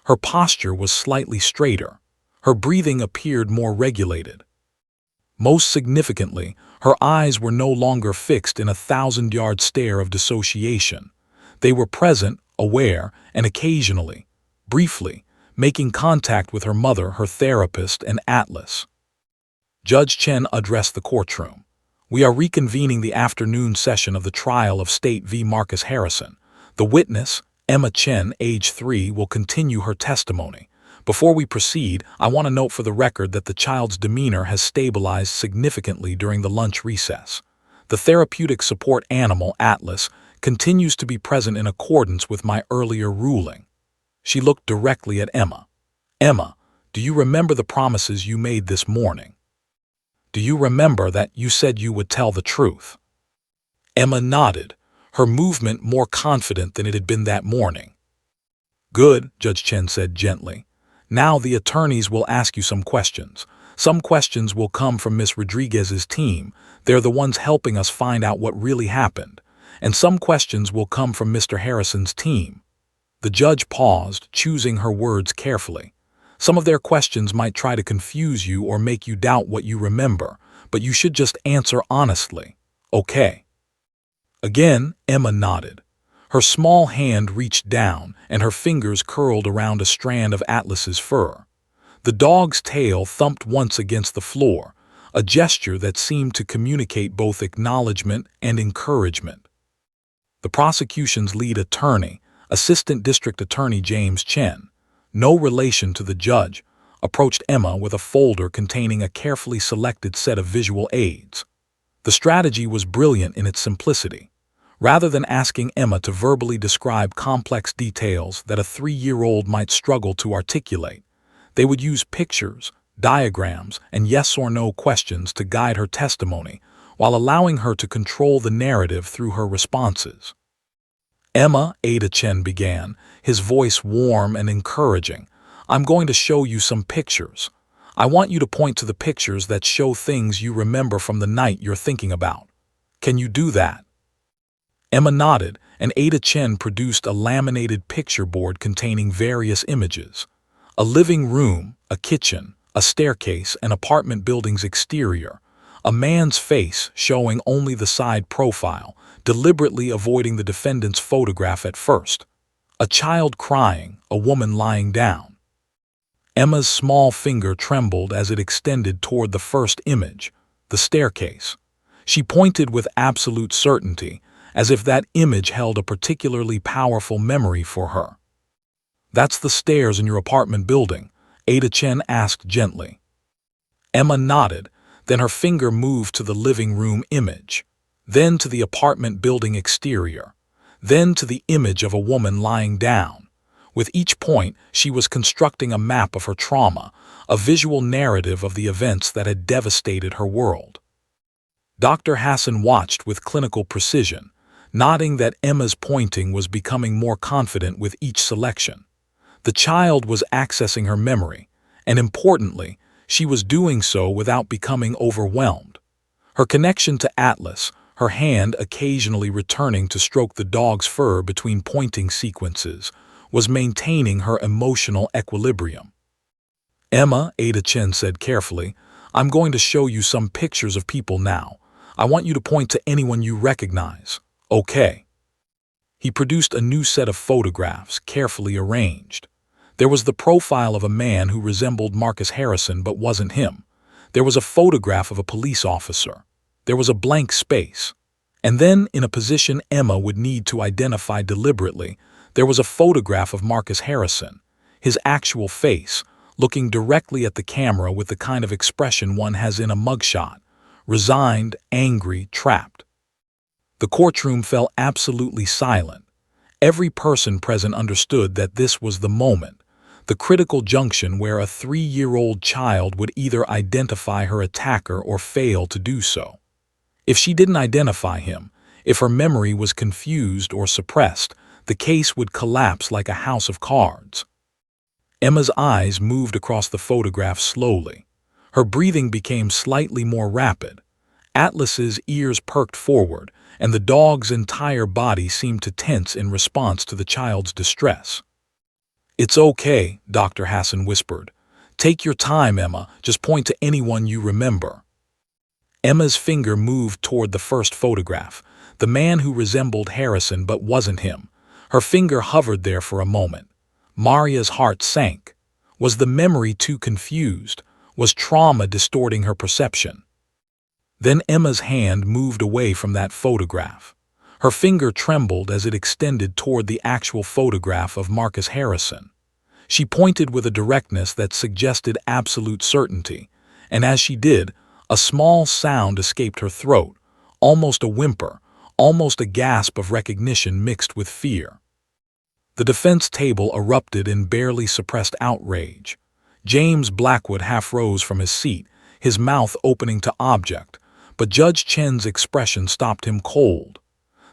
Her posture was slightly straighter. Her breathing appeared more regulated. Most significantly, her eyes were no longer fixed in a 1,000-yard stare of dissociation. They were present, aware, and occasionally, briefly, making contact with her mother, her therapist, and Atlas. Judge Chen addressed the courtroom. We are reconvening the afternoon session of the trial of State v. Marcus Harrison. The witness, Emma Chen, age 3, will continue her testimony, Before we proceed, I want to note for the record that the child's demeanor has stabilized significantly during the lunch recess. The therapeutic support animal, Atlas, continues to be present in accordance with my earlier ruling. She looked directly at Emma. Emma, do you remember the promises you made this morning? Do you remember that you said you would tell the truth? Emma nodded, her movement more confident than it had been that morning. Good, Judge Chen said gently. Now the attorneys will ask you some questions. Some questions will come from Miss Rodriguez's team. They're the ones helping us find out what really happened. And some questions will come from Mr. Harrison's team. The judge paused, choosing her words carefully. Some of their questions might try to confuse you or make you doubt what you remember, but you should just answer honestly. Okay. Again, Emma nodded. Her small hand reached down, and her fingers curled around a strand of Atlas's fur. The dog's tail thumped once against the floor, a gesture that seemed to communicate both acknowledgement and encouragement. The prosecution's lead attorney, Assistant District Attorney James Chen, no relation to the judge, approached Emma with a folder containing a carefully selected set of visual aids. The strategy was brilliant in its simplicity. Rather than asking Emma to verbally describe complex details that a 3-year-old might struggle to articulate, they would use pictures, diagrams, and yes or no questions to guide her testimony, while allowing her to control the narrative through her responses. Emma, Ada Chen began, his voice warm and encouraging. I'm going to show you some pictures. I want you to point to the pictures that show things you remember from the night you're thinking about. Can you do that? Emma nodded, and Ada Chen produced a laminated picture board containing various images. A living room, a kitchen, a staircase, an apartment building's exterior. A man's face showing only the side profile, deliberately avoiding the defendant's photograph at first. A child crying, a woman lying down. Emma's small finger trembled as it extended toward the first image, the staircase. She pointed with absolute certainty, as if that image held a particularly powerful memory for her. That's the stairs in your apartment building, Ada Chen asked gently. Emma nodded, then her finger moved to the living room image, then to the apartment building exterior, then to the image of a woman lying down. With each point, she was constructing a map of her trauma, a visual narrative of the events that had devastated her world. Dr. Hassan watched with clinical precision, nodding that Emma's pointing was becoming more confident with each selection. The child was accessing her memory, and importantly, she was doing so without becoming overwhelmed. Her connection to Atlas, her hand occasionally returning to stroke the dog's fur between pointing sequences, was maintaining her emotional equilibrium. Emma, Ada Chen said carefully, I'm going to show you some pictures of people now. I want you to point to anyone you recognize. Okay. He produced a new set of photographs, carefully arranged. There was the profile of a man who resembled Marcus Harrison but wasn't him. There was a photograph of a police officer. There was a blank space. And then, in a position Emma would need to identify deliberately, there was a photograph of Marcus Harrison, his actual face, looking directly at the camera with the kind of expression one has in a mugshot, resigned, angry, trapped. The courtroom fell absolutely silent. Every person present understood that this was the moment, the critical junction where a 3-year-old child would either identify her attacker or fail to do so. If she didn't identify him, if her memory was confused or suppressed, the case would collapse like a house of cards. Emma's eyes moved across the photograph slowly. Her breathing became slightly more rapid. Atlas's ears perked forward, and the dog's entire body seemed to tense in response to the child's distress. It's okay, Dr. Hassan whispered. Take your time, Emma. Just point to anyone you remember. Emma's finger moved toward the first photograph, the man who resembled Harrison but wasn't him. Her finger hovered there for a moment. Maria's heart sank. Was the memory too confused? Was trauma distorting her perception? Then Emma's hand moved away from that photograph. Her finger trembled as it extended toward the actual photograph of Marcus Harrison. She pointed with a directness that suggested absolute certainty, and as she did, a small sound escaped her throat, almost a whimper, almost a gasp of recognition mixed with fear. The defense table erupted in barely suppressed outrage. James Blackwood half rose from his seat, his mouth opening to object, but Judge Chen's expression stopped him cold.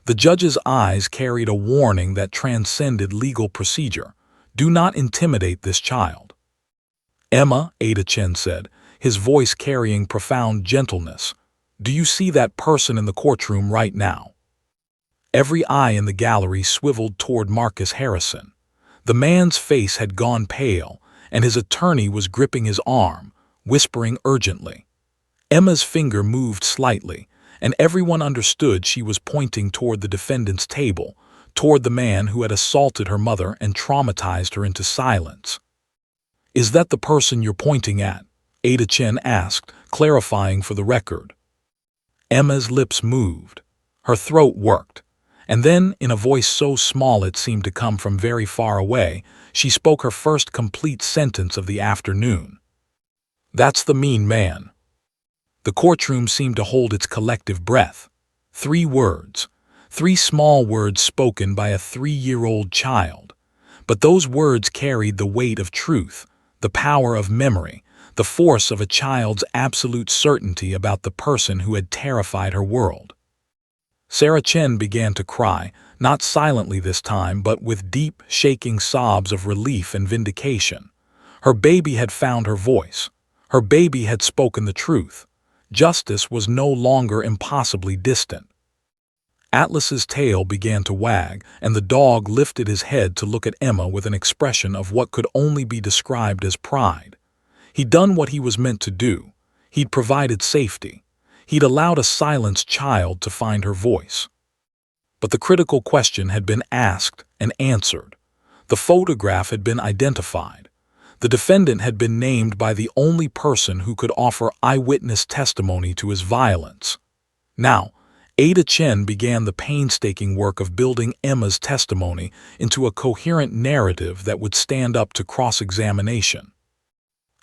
The judge's eyes carried a warning that transcended legal procedure. Do not intimidate this child. Emma, Ada Chen said, his voice carrying profound gentleness. Do you see that person in the courtroom right now? Every eye in the gallery swiveled toward Marcus Harrison. The man's face had gone pale, and his attorney was gripping his arm, whispering urgently. Emma's finger moved slightly, and everyone understood she was pointing toward the defendant's table, toward the man who had assaulted her mother and traumatized her into silence. Is that the person you're pointing at? Ada Chen asked, clarifying for the record. Emma's lips moved. Her throat worked. And then, in a voice so small it seemed to come from very far away, she spoke her first complete sentence of the afternoon. That's the mean man. The courtroom seemed to hold its collective breath. 3 words. 3 small words spoken by a 3-year-old child. But those words carried the weight of truth, the power of memory, the force of a child's absolute certainty about the person who had terrified her world. Sarah Chen began to cry, not silently this time, but with deep, shaking sobs of relief and vindication. Her baby had found her voice. Her baby had spoken the truth. Justice was no longer impossibly distant. Atlas's tail began to wag, and the dog lifted his head to look at Emma with an expression of what could only be described as pride. He'd done what he was meant to do. He'd provided safety. He'd allowed a silenced child to find her voice. But the critical question had been asked and answered. The photograph had been identified. The defendant had been named by the only person who could offer eyewitness testimony to his violence. Now, Ada Chen began the painstaking work of building Emma's testimony into a coherent narrative that would stand up to cross-examination.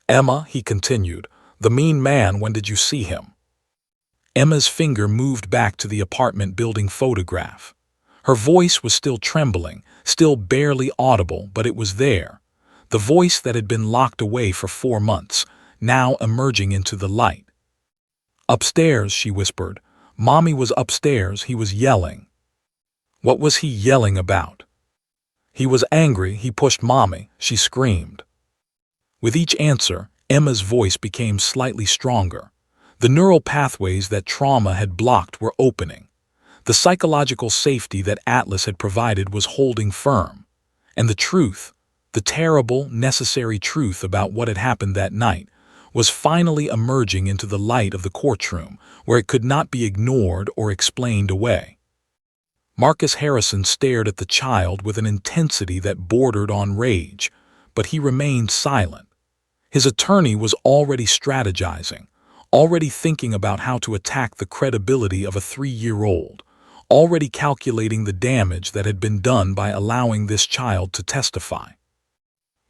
Emma, he continued, the mean man, when did you see him? Emma's finger moved back to the apartment building photograph. Her voice was still trembling, still barely audible, but it was there. The voice that had been locked away for 4 months, now emerging into the light. Upstairs, she whispered. Mommy was upstairs, he was yelling. What was he yelling about? He was angry, he pushed Mommy, she screamed. With each answer, Emma's voice became slightly stronger. The neural pathways that trauma had blocked were opening. The psychological safety that Atlas had provided was holding firm. And the truth, the terrible, necessary truth about what had happened that night, was finally emerging into the light of the courtroom, where it could not be ignored or explained away. Marcus Harrison stared at the child with an intensity that bordered on rage, but he remained silent. His attorney was already strategizing, already thinking about how to attack the credibility of a 3-year-old, already calculating the damage that had been done by allowing this child to testify.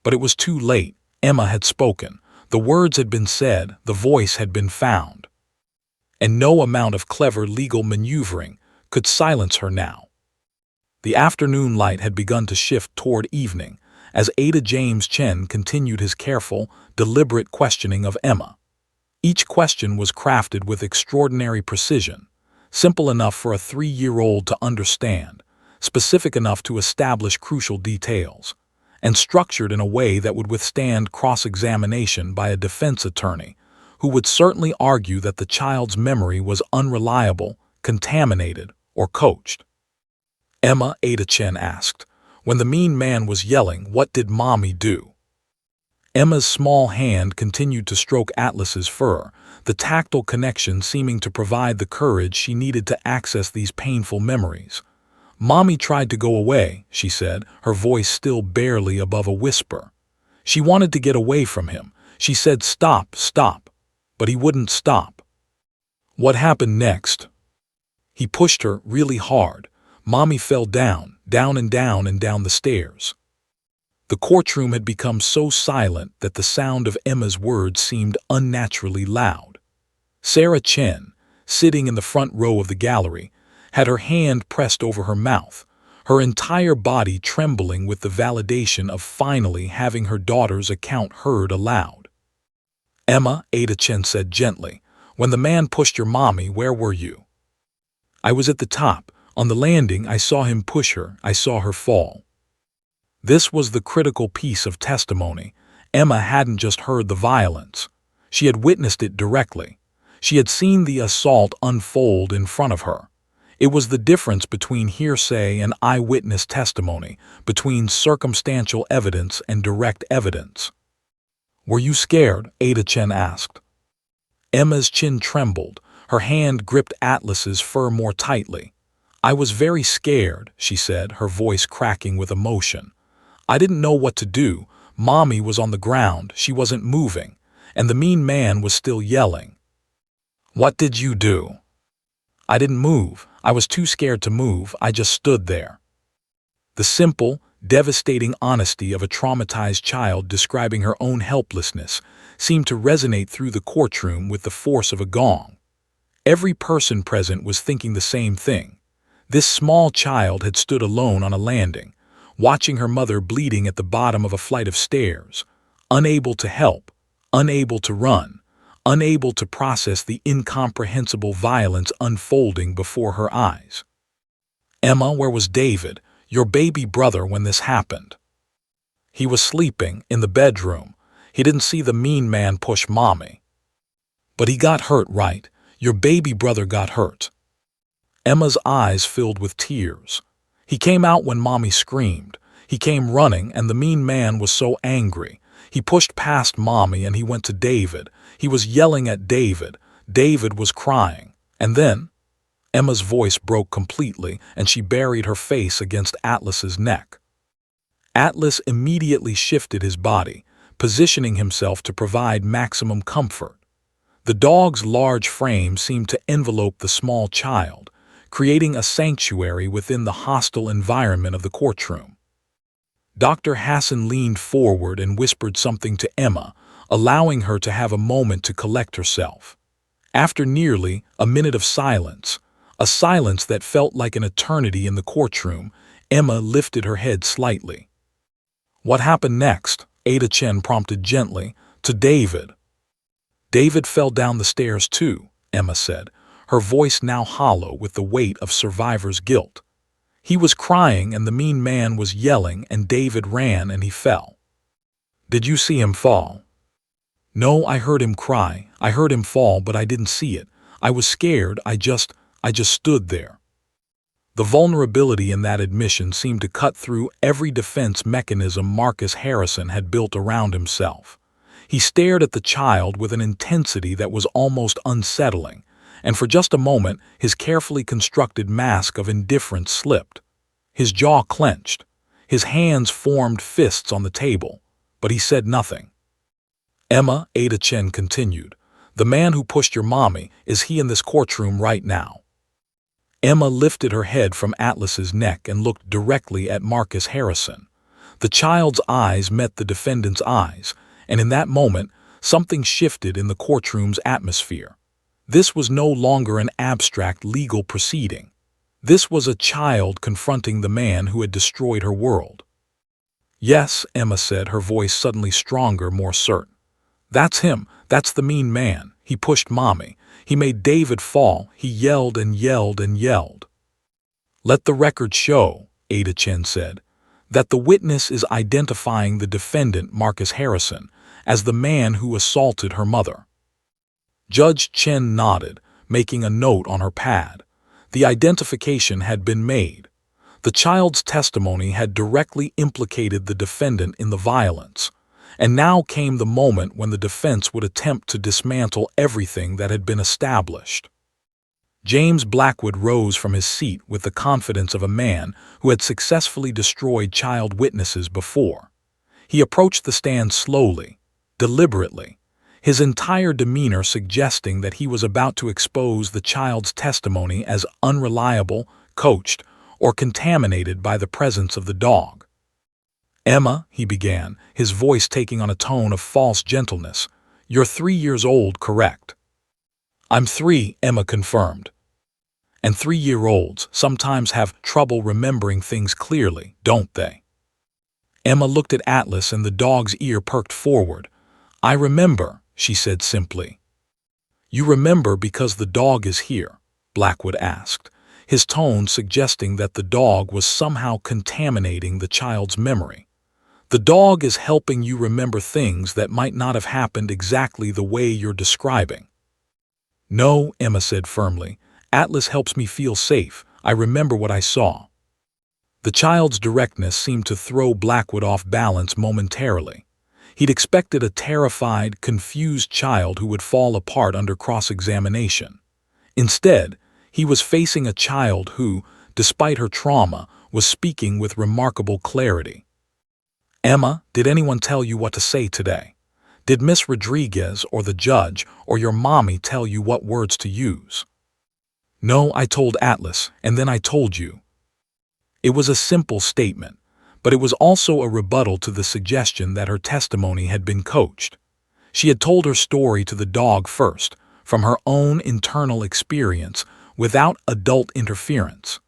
But it was too late. Emma had spoken. The words had been said, the voice had been found. And no amount of clever legal maneuvering could silence her now. The afternoon light had begun to shift toward evening as Ada James Chen continued his careful, deliberate questioning of Emma. Each question was crafted with extraordinary precision, simple enough for a 3-year-old to understand, specific enough to establish crucial details, and structured in a way that would withstand cross-examination by a defense attorney who would certainly argue that the child's memory was unreliable, contaminated, or coached. Emma, Ada Chen asked, when the mean man was yelling, what did Mommy do? Emma's small hand continued to stroke Atlas's fur, the tactile connection seeming to provide the courage she needed to access these painful memories. Mommy tried to go away, she said, her voice still barely above a whisper. She wanted to get away from him. She said, stop, stop. But he wouldn't stop. What happened next? He pushed her really hard. Mommy fell down and down the stairs. The courtroom had become so silent that the sound of Emma's words seemed unnaturally loud. Sarah Chen, sitting in the front row of the gallery, had her hand pressed over her mouth, her entire body trembling with the validation of finally having her daughter's account heard aloud. "Emma," Ada Chen said gently, "when the man pushed your mommy, where were you?" "I was at the top. On the landing, I saw him push her. I saw her fall." This was the critical piece of testimony. Emma hadn't just heard the violence. She had witnessed it directly. She had seen the assault unfold in front of her. It was the difference between hearsay and eyewitness testimony, between circumstantial evidence and direct evidence. "Were you scared?" Ada Chen asked. Emma's chin trembled. Her hand gripped Atlas's fur more tightly. "I was very scared," she said, her voice cracking with emotion. "I didn't know what to do. Mommy was on the ground, she wasn't moving, and the mean man was still yelling." "What did you do?" "I didn't move. I was too scared to move. I just stood there." The simple, devastating honesty of a traumatized child describing her own helplessness seemed to resonate through the courtroom with the force of a gong. Every person present was thinking the same thing. This small child had stood alone on a landing, watching her mother bleeding at the bottom of a flight of stairs, unable to help, unable to run, unable to process the incomprehensible violence unfolding before her eyes. "Emma, where was David, your baby brother, when this happened?" "He was sleeping in the bedroom. He didn't see the mean man push Mommy." "But he got hurt, right? Your baby brother got hurt." Emma's eyes filled with tears. "He came out when Mommy screamed. He came running, and the mean man was so angry. He pushed past Mommy and he went to David. He was yelling at David. David was crying. And then—" Emma's voice broke completely, and she buried her face against Atlas's neck. Atlas immediately shifted his body, positioning himself to provide maximum comfort. The dog's large frame seemed to envelope the small child, creating a sanctuary within the hostile environment of the courtroom. Dr. Hassan leaned forward and whispered something to Emma, allowing her to have a moment to collect herself. After nearly a minute of silence, a silence that felt like an eternity in the courtroom, Emma lifted her head slightly. "What happened next?" Ada Chen prompted gently. "To David." "David fell down the stairs too," Emma said, her voice now hollow with the weight of survivor's guilt. "He was crying and the mean man was yelling and David ran and he fell." "Did you see him fall?" "No, I heard him cry. I heard him fall, but I didn't see it. I was scared. I just stood there." The vulnerability in that admission seemed to cut through every defense mechanism Marcus Harrison had built around himself. He stared at the child with an intensity that was almost unsettling, and for just a moment his carefully constructed mask of indifference slipped. His jaw clenched. His hands formed fists on the table, but he said nothing. "Emma," Ada Chen continued, "the man who pushed your mommy, is he in this courtroom right now?" Emma lifted her head from Atlas's neck and looked directly at Marcus Harrison. The child's eyes met the defendant's eyes, and in that moment, something shifted in the courtroom's atmosphere. This was no longer an abstract legal proceeding. This was a child confronting the man who had destroyed her world. "Yes," Emma said, her voice suddenly stronger, more certain. "That's him. That's the mean man. He pushed Mommy. He made David fall. He yelled and yelled and yelled." "Let the record show," Ada Chen said, "that the witness is identifying the defendant, Marcus Harrison, as the man who assaulted her mother." Judge Chen nodded, making a note on her pad. The identification had been made. The child's testimony had directly implicated the defendant in the violence, and now came the moment when the defense would attempt to dismantle everything that had been established. James Blackwood rose from his seat with the confidence of a man who had successfully destroyed child witnesses before. He approached the stand slowly, deliberately, his entire demeanor suggesting that he was about to expose the child's testimony as unreliable, coached, or contaminated by the presence of the dog. Emma, he began, his voice taking on a tone of false gentleness, "You're 3 years old, correct?" "I'm 3," Emma confirmed. "And 3-year-olds sometimes have trouble remembering things clearly, don't they?" Emma looked at Atlas and the dog's ear perked forward. "I remember," she said simply. "You remember because the dog is here?" Blackwood asked, his tone suggesting that the dog was somehow contaminating the child's memory. "The dog is helping you remember things that might not have happened exactly the way you're describing." "No," Emma said firmly. "Atlas helps me feel safe. I remember what I saw." The child's directness seemed to throw Blackwood off balance momentarily. He'd expected a terrified, confused child who would fall apart under cross-examination. Instead, he was facing a child who, despite her trauma, was speaking with remarkable clarity. "Emma, did anyone tell you what to say today? Did Miss Rodriguez or the judge or your mommy tell you what words to use?" "No, I told Atlas, and then I told you." It was a simple statement, but it was also a rebuttal to the suggestion that her testimony had been coached. She had told her story to the dog first, from her own internal experience, without adult interference.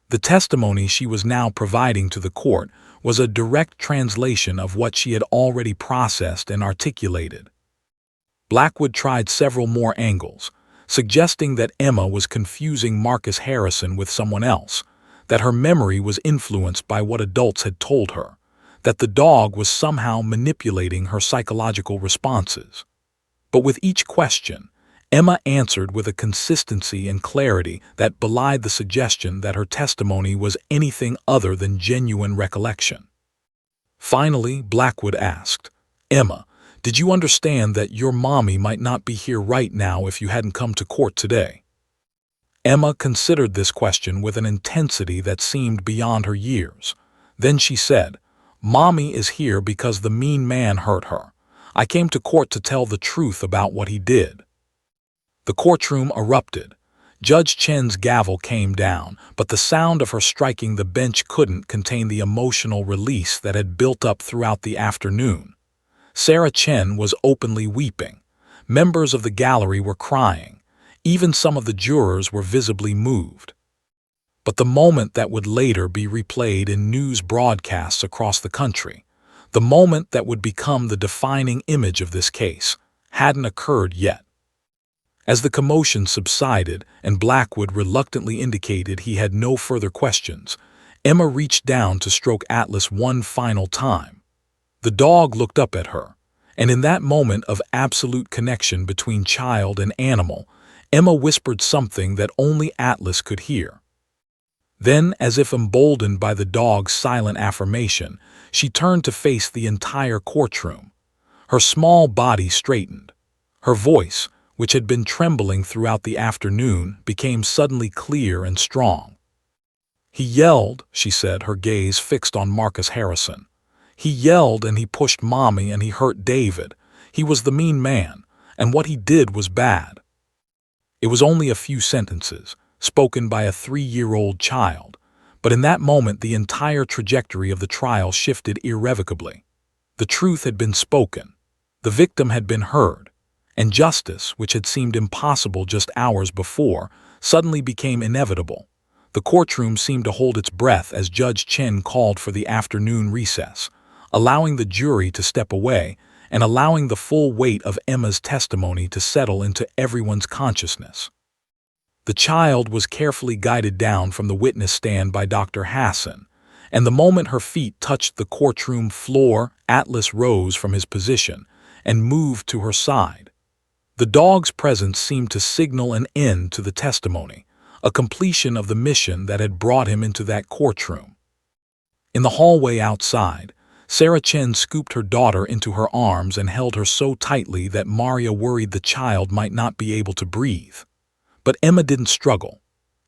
The testimony she was now providing to the court was a direct translation of what she had already processed and articulated. Blackwood tried several more angles, suggesting that Emma was confusing Marcus Harrison with someone else, that her memory was influenced by what adults had told her, that the dog was somehow manipulating her psychological responses. But with each question, Emma answered with a consistency and clarity that belied the suggestion that her testimony was anything other than genuine recollection. Finally, Blackwood asked, "Emma, did you understand that your mommy might not be here right now if you hadn't come to court today?" Emma considered this question with an intensity that seemed beyond her years. Then she said, "Mommy is here because the mean man hurt her. I came to court to tell the truth about what he did." The courtroom erupted. Judge Chen's gavel came down, but the sound of her striking the bench couldn't contain the emotional release that had built up throughout the afternoon. Sarah Chen was openly weeping. Members of the gallery were crying. Even some of the jurors were visibly moved. But the moment that would later be replayed in news broadcasts across the country, the moment that would become the defining image of this case, hadn't occurred yet. As the commotion subsided and Blackwood reluctantly indicated he had no further questions, Emma reached down to stroke Atlas one final time. The dog looked up at her, and in that moment of absolute connection between child and animal, Emma whispered something that only Atlas could hear. Then, as if emboldened by the dog's silent affirmation, she turned to face the entire courtroom. Her small body straightened. Her voice, which had been trembling throughout the afternoon, became suddenly clear and strong. "He yelled," she said, her gaze fixed on Marcus Harrison. "He yelled and he pushed Mommy and he hurt David. He was the mean man, and what he did was bad." It was only a few sentences, spoken by a 3-year-old child, but in that moment the entire trajectory of the trial shifted irrevocably. The truth had been spoken, the victim had been heard, and justice, which had seemed impossible just hours before, suddenly became inevitable. The courtroom seemed to hold its breath as Judge Chen called for the afternoon recess, allowing the jury to step away and allowing the full weight of Emma's testimony to settle into everyone's consciousness. The child was carefully guided down from the witness stand by Dr. Hassan, and the moment her feet touched the courtroom floor, Atlas rose from his position and moved to her side. The dog's presence seemed to signal an end to the testimony, a completion of the mission that had brought him into that courtroom. In the hallway outside, Sarah Chen scooped her daughter into her arms and held her so tightly that Maria worried the child might not be able to breathe. But Emma didn't struggle.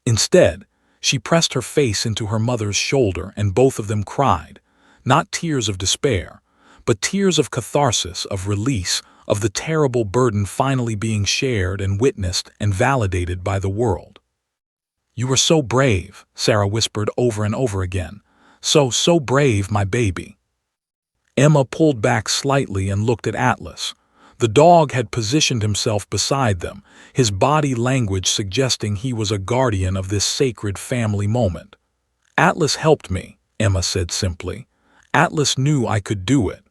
Instead, she pressed her face into her mother's shoulder and both of them cried, not tears of despair, but tears of catharsis, of release, of the terrible burden finally being shared and witnessed and validated by the world. "You were so brave," Sarah whispered over and over again. So brave, my baby." Emma pulled back slightly and looked at Atlas. The dog had positioned himself beside them, his body language suggesting he was a guardian of this sacred family moment. "Atlas helped me," Emma said simply. "Atlas knew I could do it."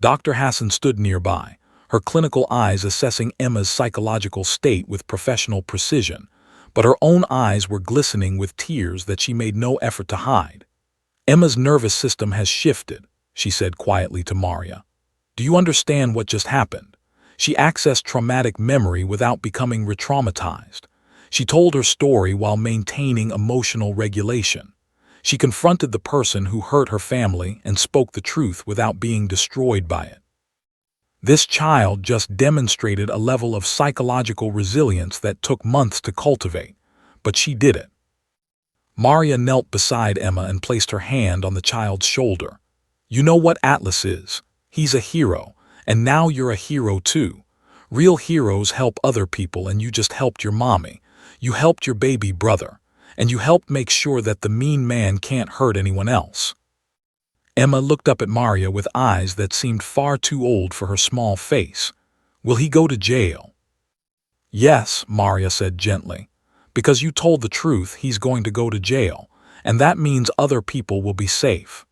Dr. Hassan stood nearby, her clinical eyes assessing Emma's psychological state with professional precision, but her own eyes were glistening with tears that she made no effort to hide. "Emma's nervous system has shifted," she said quietly to Maria. "Do you understand what just happened? She accessed traumatic memory without becoming re-traumatized. She told her story while maintaining emotional regulation. She confronted the person who hurt her family and spoke the truth without being destroyed by it. This child just demonstrated a level of psychological resilience that took months to cultivate, but she did it." Maria knelt beside Emma and placed her hand on the child's shoulder. "You know what Atlas is. He's a hero, and now you're a hero too. Real heroes help other people, and you just helped your mommy. You helped your baby brother, and you helped make sure that the mean man can't hurt anyone else." Emma looked up at Maria with eyes that seemed far too old for her small face. "Will he go to jail?" "Yes," Maria said gently. "Because you told the truth, he's going to go to jail, and that means other people will be safe."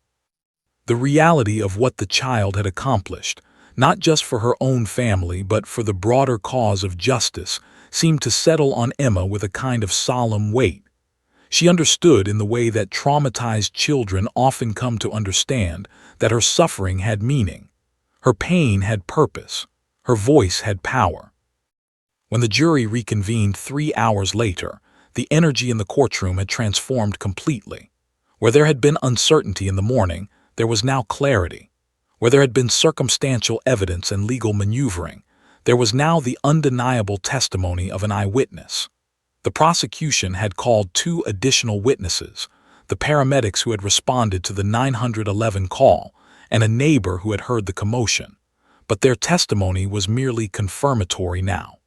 The reality of what the child had accomplished, not just for her own family but for the broader cause of justice, seemed to settle on Emma with a kind of solemn weight. She understood, in the way that traumatized children often come to understand, that her suffering had meaning. Her pain had purpose. Her voice had power. When the jury reconvened 3 hours later, the energy in the courtroom had transformed completely. Where there had been uncertainty in the morning, there was now clarity. Where there had been circumstantial evidence and legal maneuvering, there was now the undeniable testimony of an eyewitness. The prosecution had called 2 additional witnesses, the paramedics who had responded to the 911 call, and a neighbor who had heard the commotion. But their testimony was merely confirmatory now.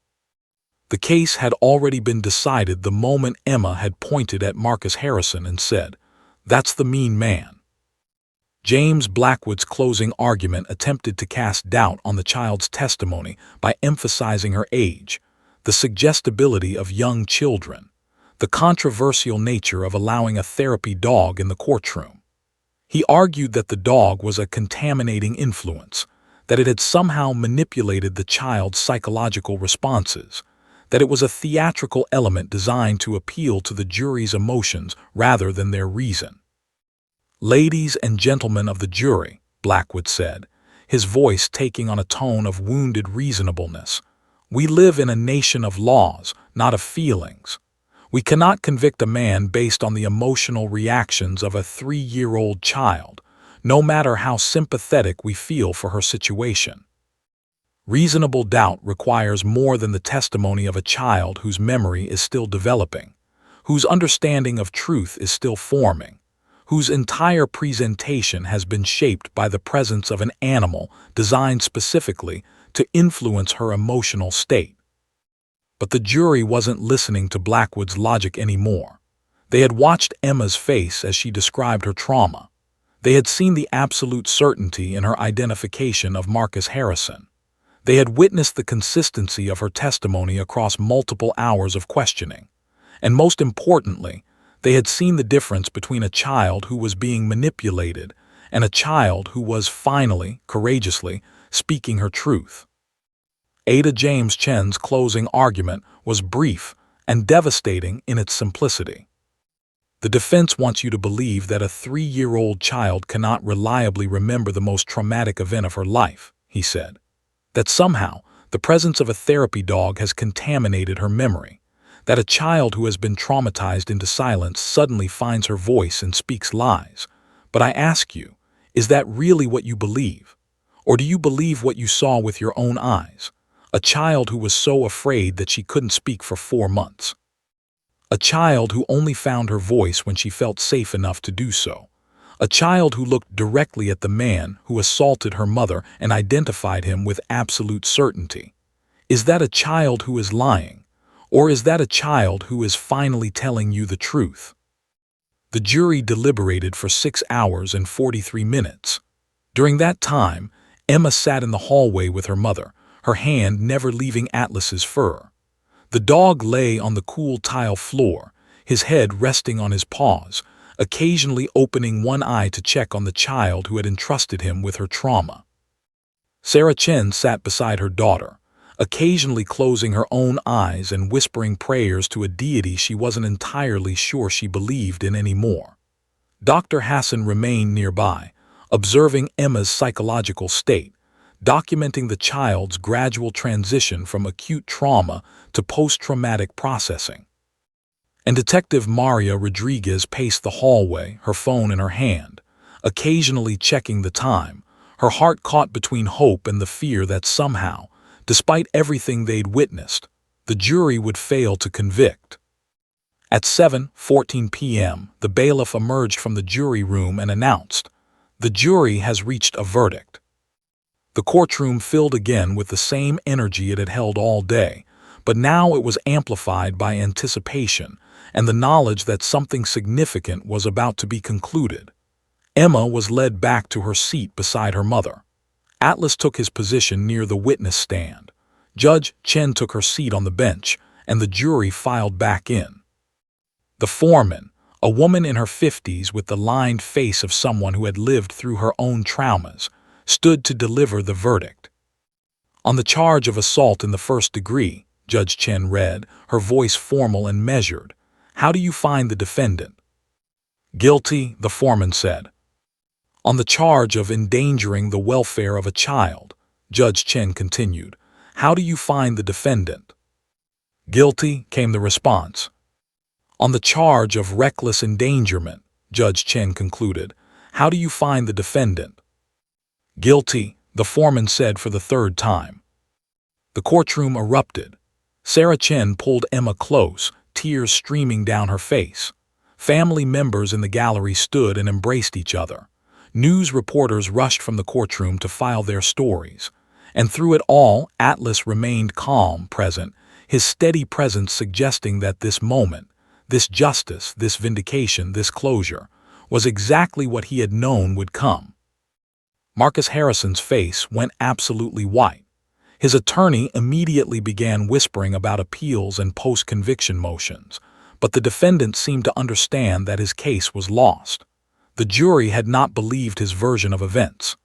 The case had already been decided the moment Emma had pointed at Marcus Harrison and said, "That's the mean man." James Blackwood's closing argument attempted to cast doubt on the child's testimony by emphasizing her age, the suggestibility of young children, the controversial nature of allowing a therapy dog in the courtroom. He argued that the dog was a contaminating influence, that it had somehow manipulated the child's psychological responses, that it was a theatrical element designed to appeal to the jury's emotions rather than their reason. "Ladies and gentlemen of the jury," Blackwood said, his voice taking on a tone of wounded reasonableness, "we live in a nation of laws, not of feelings. We cannot convict a man based on the emotional reactions of a 3-year-old child, no matter how sympathetic we feel for her situation. Reasonable doubt requires more than the testimony of a child whose memory is still developing, whose understanding of truth is still forming, whose entire presentation has been shaped by the presence of an animal designed specifically to influence her emotional state." But the jury wasn't listening to Blackwood's logic anymore. They had watched Emma's face as she described her trauma. They had seen the absolute certainty in her identification of Marcus Harrison. They had witnessed the consistency of her testimony across multiple hours of questioning. And most importantly, they had seen the difference between a child who was being manipulated and a child who was finally, courageously, speaking her truth. Ada James Chen's closing argument was brief and devastating in its simplicity. "The defense wants you to believe that a 3-year-old child cannot reliably remember the most traumatic event of her life," he said. "That somehow the presence of a therapy dog has contaminated her memory. That a child who has been traumatized into silence suddenly finds her voice and speaks lies. But I ask you, is that really what you believe? Or do you believe what you saw with your own eyes? A child who was so afraid that she couldn't speak for 4 months. A child who only found her voice when she felt safe enough to do so. A child who looked directly at the man who assaulted her mother and identified him with absolute certainty. Is that a child who is lying? Or is that a child who is finally telling you the truth?" The jury deliberated for 6 hours and 43 minutes. During that time, Emma sat in the hallway with her mother, her hand never leaving Atlas's fur. The dog lay on the cool tile floor, his head resting on his paws, occasionally opening one eye to check on the child who had entrusted him with her trauma. Sarah Chen sat beside her daughter, occasionally closing her own eyes and whispering prayers to a deity she wasn't entirely sure she believed in anymore. Dr. Hassan remained nearby, observing Emma's psychological state, documenting the child's gradual transition from acute trauma to post-traumatic processing. And Detective Maria Rodriguez paced the hallway, her phone in her hand, occasionally checking the time, her heart caught between hope and the fear that somehow, despite everything they'd witnessed, the jury would fail to convict. At 7:14 p.m., the bailiff emerged from the jury room and announced, "The jury has reached a verdict." The courtroom filled again with the same energy it had held all day, but now it was amplified by anticipation and the knowledge that something significant was about to be concluded. Emma was led back to her seat beside her mother. Atlas took his position near the witness stand. Judge Chen took her seat on the bench, and the jury filed back in. The foreman, a woman in her 50s with the lined face of someone who had lived through her own traumas, stood to deliver the verdict. On the charge of assault in the first degree, Judge Chen read, her voice formal and measured, "How do you find the defendant?" "Guilty," the foreman said. On the charge of endangering the welfare of a child, Judge Chen continued, "How do you find the defendant?" "Guilty," came the response. On the charge of reckless endangerment, Judge Chen concluded, "How do you find the defendant?" "Guilty," the foreman said for the third time. The courtroom erupted. Sarah Chen pulled Emma close, tears streaming down her face. Family members in the gallery stood and embraced each other. News reporters rushed from the courtroom to file their stories. And through it all, Atlas remained calm, present, his steady presence suggesting that this moment, this justice, this vindication, this closure, was exactly what he had known would come. Marcus Harrison's face went absolutely white. His attorney immediately began whispering about appeals and post-conviction motions, but the defendant seemed to understand that his case was lost. The jury had not believed his version of events.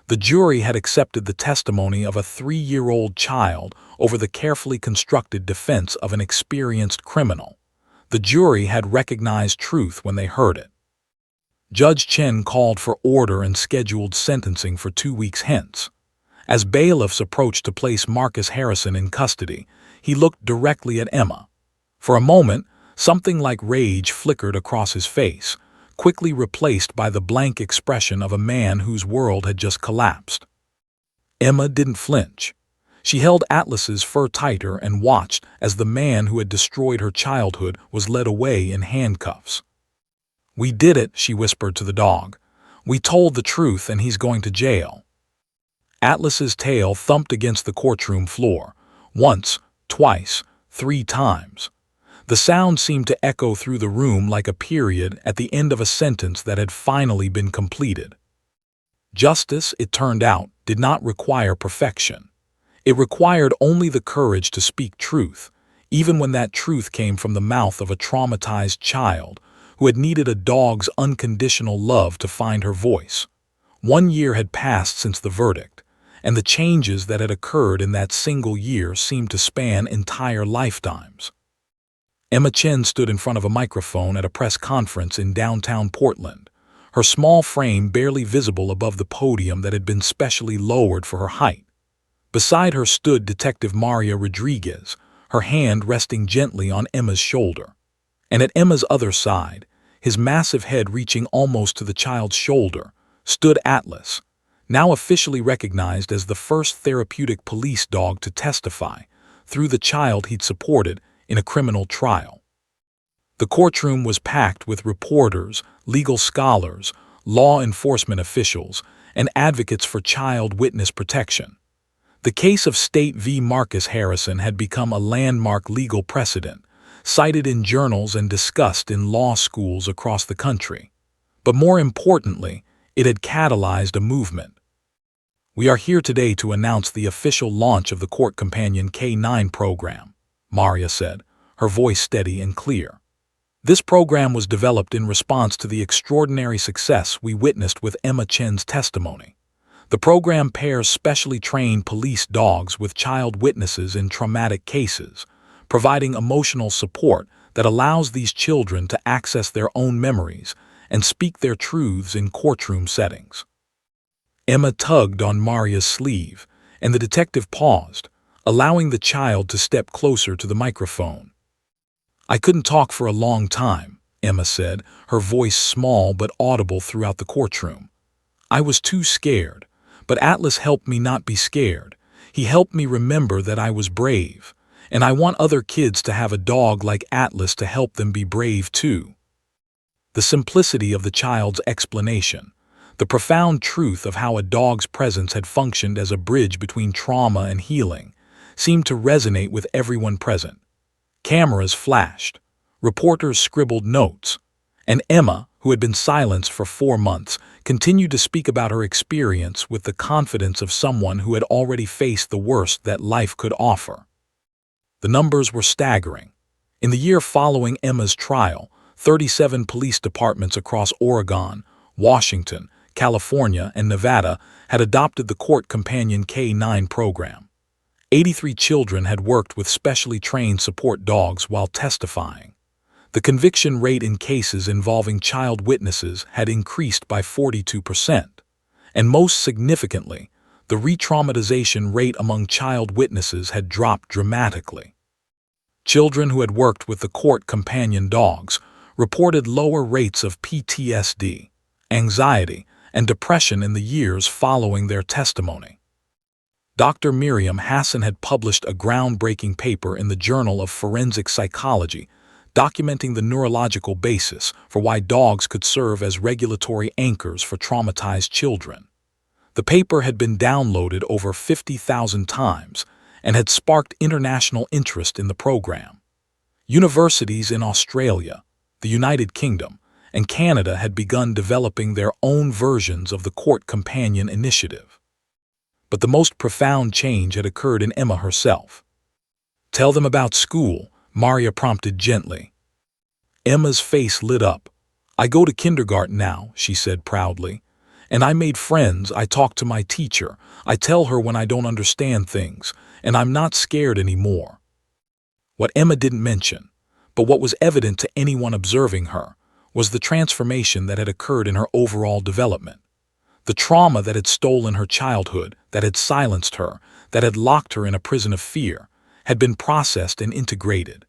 The jury had accepted the testimony of a 3-year-old child over the carefully constructed defense of an experienced criminal. The jury had recognized truth when they heard it. Judge Chen called for order and scheduled sentencing for 2 weeks hence. As bailiffs approached to place Marcus Harrison in custody, he looked directly at Emma. For a moment, something like rage flickered across his face, quickly replaced by the blank expression of a man whose world had just collapsed. Emma didn't flinch. She held Atlas's fur tighter and watched as the man who had destroyed her childhood was led away in handcuffs. "We did it," she whispered to the dog. "We told the truth and he's going to jail." Atlas's tail thumped against the courtroom floor, once, twice, 3 times. The sound seemed to echo through the room like a period at the end of a sentence that had finally been completed. Justice, it turned out, did not require perfection. It required only the courage to speak truth, even when that truth came from the mouth of a traumatized child who had needed a dog's unconditional love to find her voice. 1 year had passed since the verdict, and the changes that had occurred in that single year seemed to span entire lifetimes. Emma Chen stood in front of a microphone at a press conference in downtown Portland, her small frame barely visible above the podium that had been specially lowered for her height. Beside her stood Detective Maria Rodriguez, her hand resting gently on Emma's shoulder. And at Emma's other side, his massive head reaching almost to the child's shoulder, stood Atlas, now officially recognized as the first therapeutic police dog to testify, through the child he'd supported, in a criminal trial. The courtroom was packed with reporters, legal scholars, law enforcement officials, and advocates for child witness protection. The case of State v. Marcus Harrison had become a landmark legal precedent, cited in journals and discussed in law schools across the country. But more importantly, it had catalyzed a movement. We are here today to announce the official launch of the Court Companion K9 program, Maria said, her voice steady and clear. This program was developed in response to the extraordinary success we witnessed with Emma Chen's testimony. The program pairs specially trained police dogs with child witnesses in traumatic cases, providing emotional support that allows these children to access their own memories and speak their truths in courtroom settings. Emma tugged on Maria's sleeve, and the detective paused, allowing the child to step closer to the microphone. "I couldn't talk for a long time," Emma said, her voice small but audible throughout the courtroom. "I was too scared, but Atlas helped me not be scared. He helped me remember that I was brave, and I want other kids to have a dog like Atlas to help them be brave too." The simplicity of the child's explanation, the profound truth of how a dog's presence had functioned as a bridge between trauma and healing, seemed to resonate with everyone present. Cameras flashed, reporters scribbled notes, and Emma, who had been silenced for 4 months, continued to speak about her experience with the confidence of someone who had already faced the worst that life could offer. The numbers were staggering. In the year following Emma's trial, 37 police departments across Oregon, Washington, California, and Nevada had adopted the Court Companion K9 program. 83 children had worked with specially trained support dogs while testifying. The conviction rate in cases involving child witnesses had increased by 42%, and most significantly, the re-traumatization rate among child witnesses had dropped dramatically. Children who had worked with the Court Companion dogs reported lower rates of PTSD, anxiety, and depression in the years following their testimony. Dr. Miriam Hassan had published a groundbreaking paper in the Journal of Forensic Psychology, documenting the neurological basis for why dogs could serve as regulatory anchors for traumatized children. The paper had been downloaded over 50,000 times and had sparked international interest in the program. Universities in Australia, the United Kingdom, and Canada had begun developing their own versions of the Court Companion initiative. But the most profound change had occurred in Emma herself. "Tell them about school," Maria prompted gently. Emma's face lit up. "I go to kindergarten now," she said proudly. "And I made friends, I talk to my teacher, I tell her when I don't understand things, and I'm not scared anymore." What Emma didn't mention, but what was evident to anyone observing her, was the transformation that had occurred in her overall development. The trauma that had stolen her childhood, that had silenced her, that had locked her in a prison of fear, had been processed and integrated.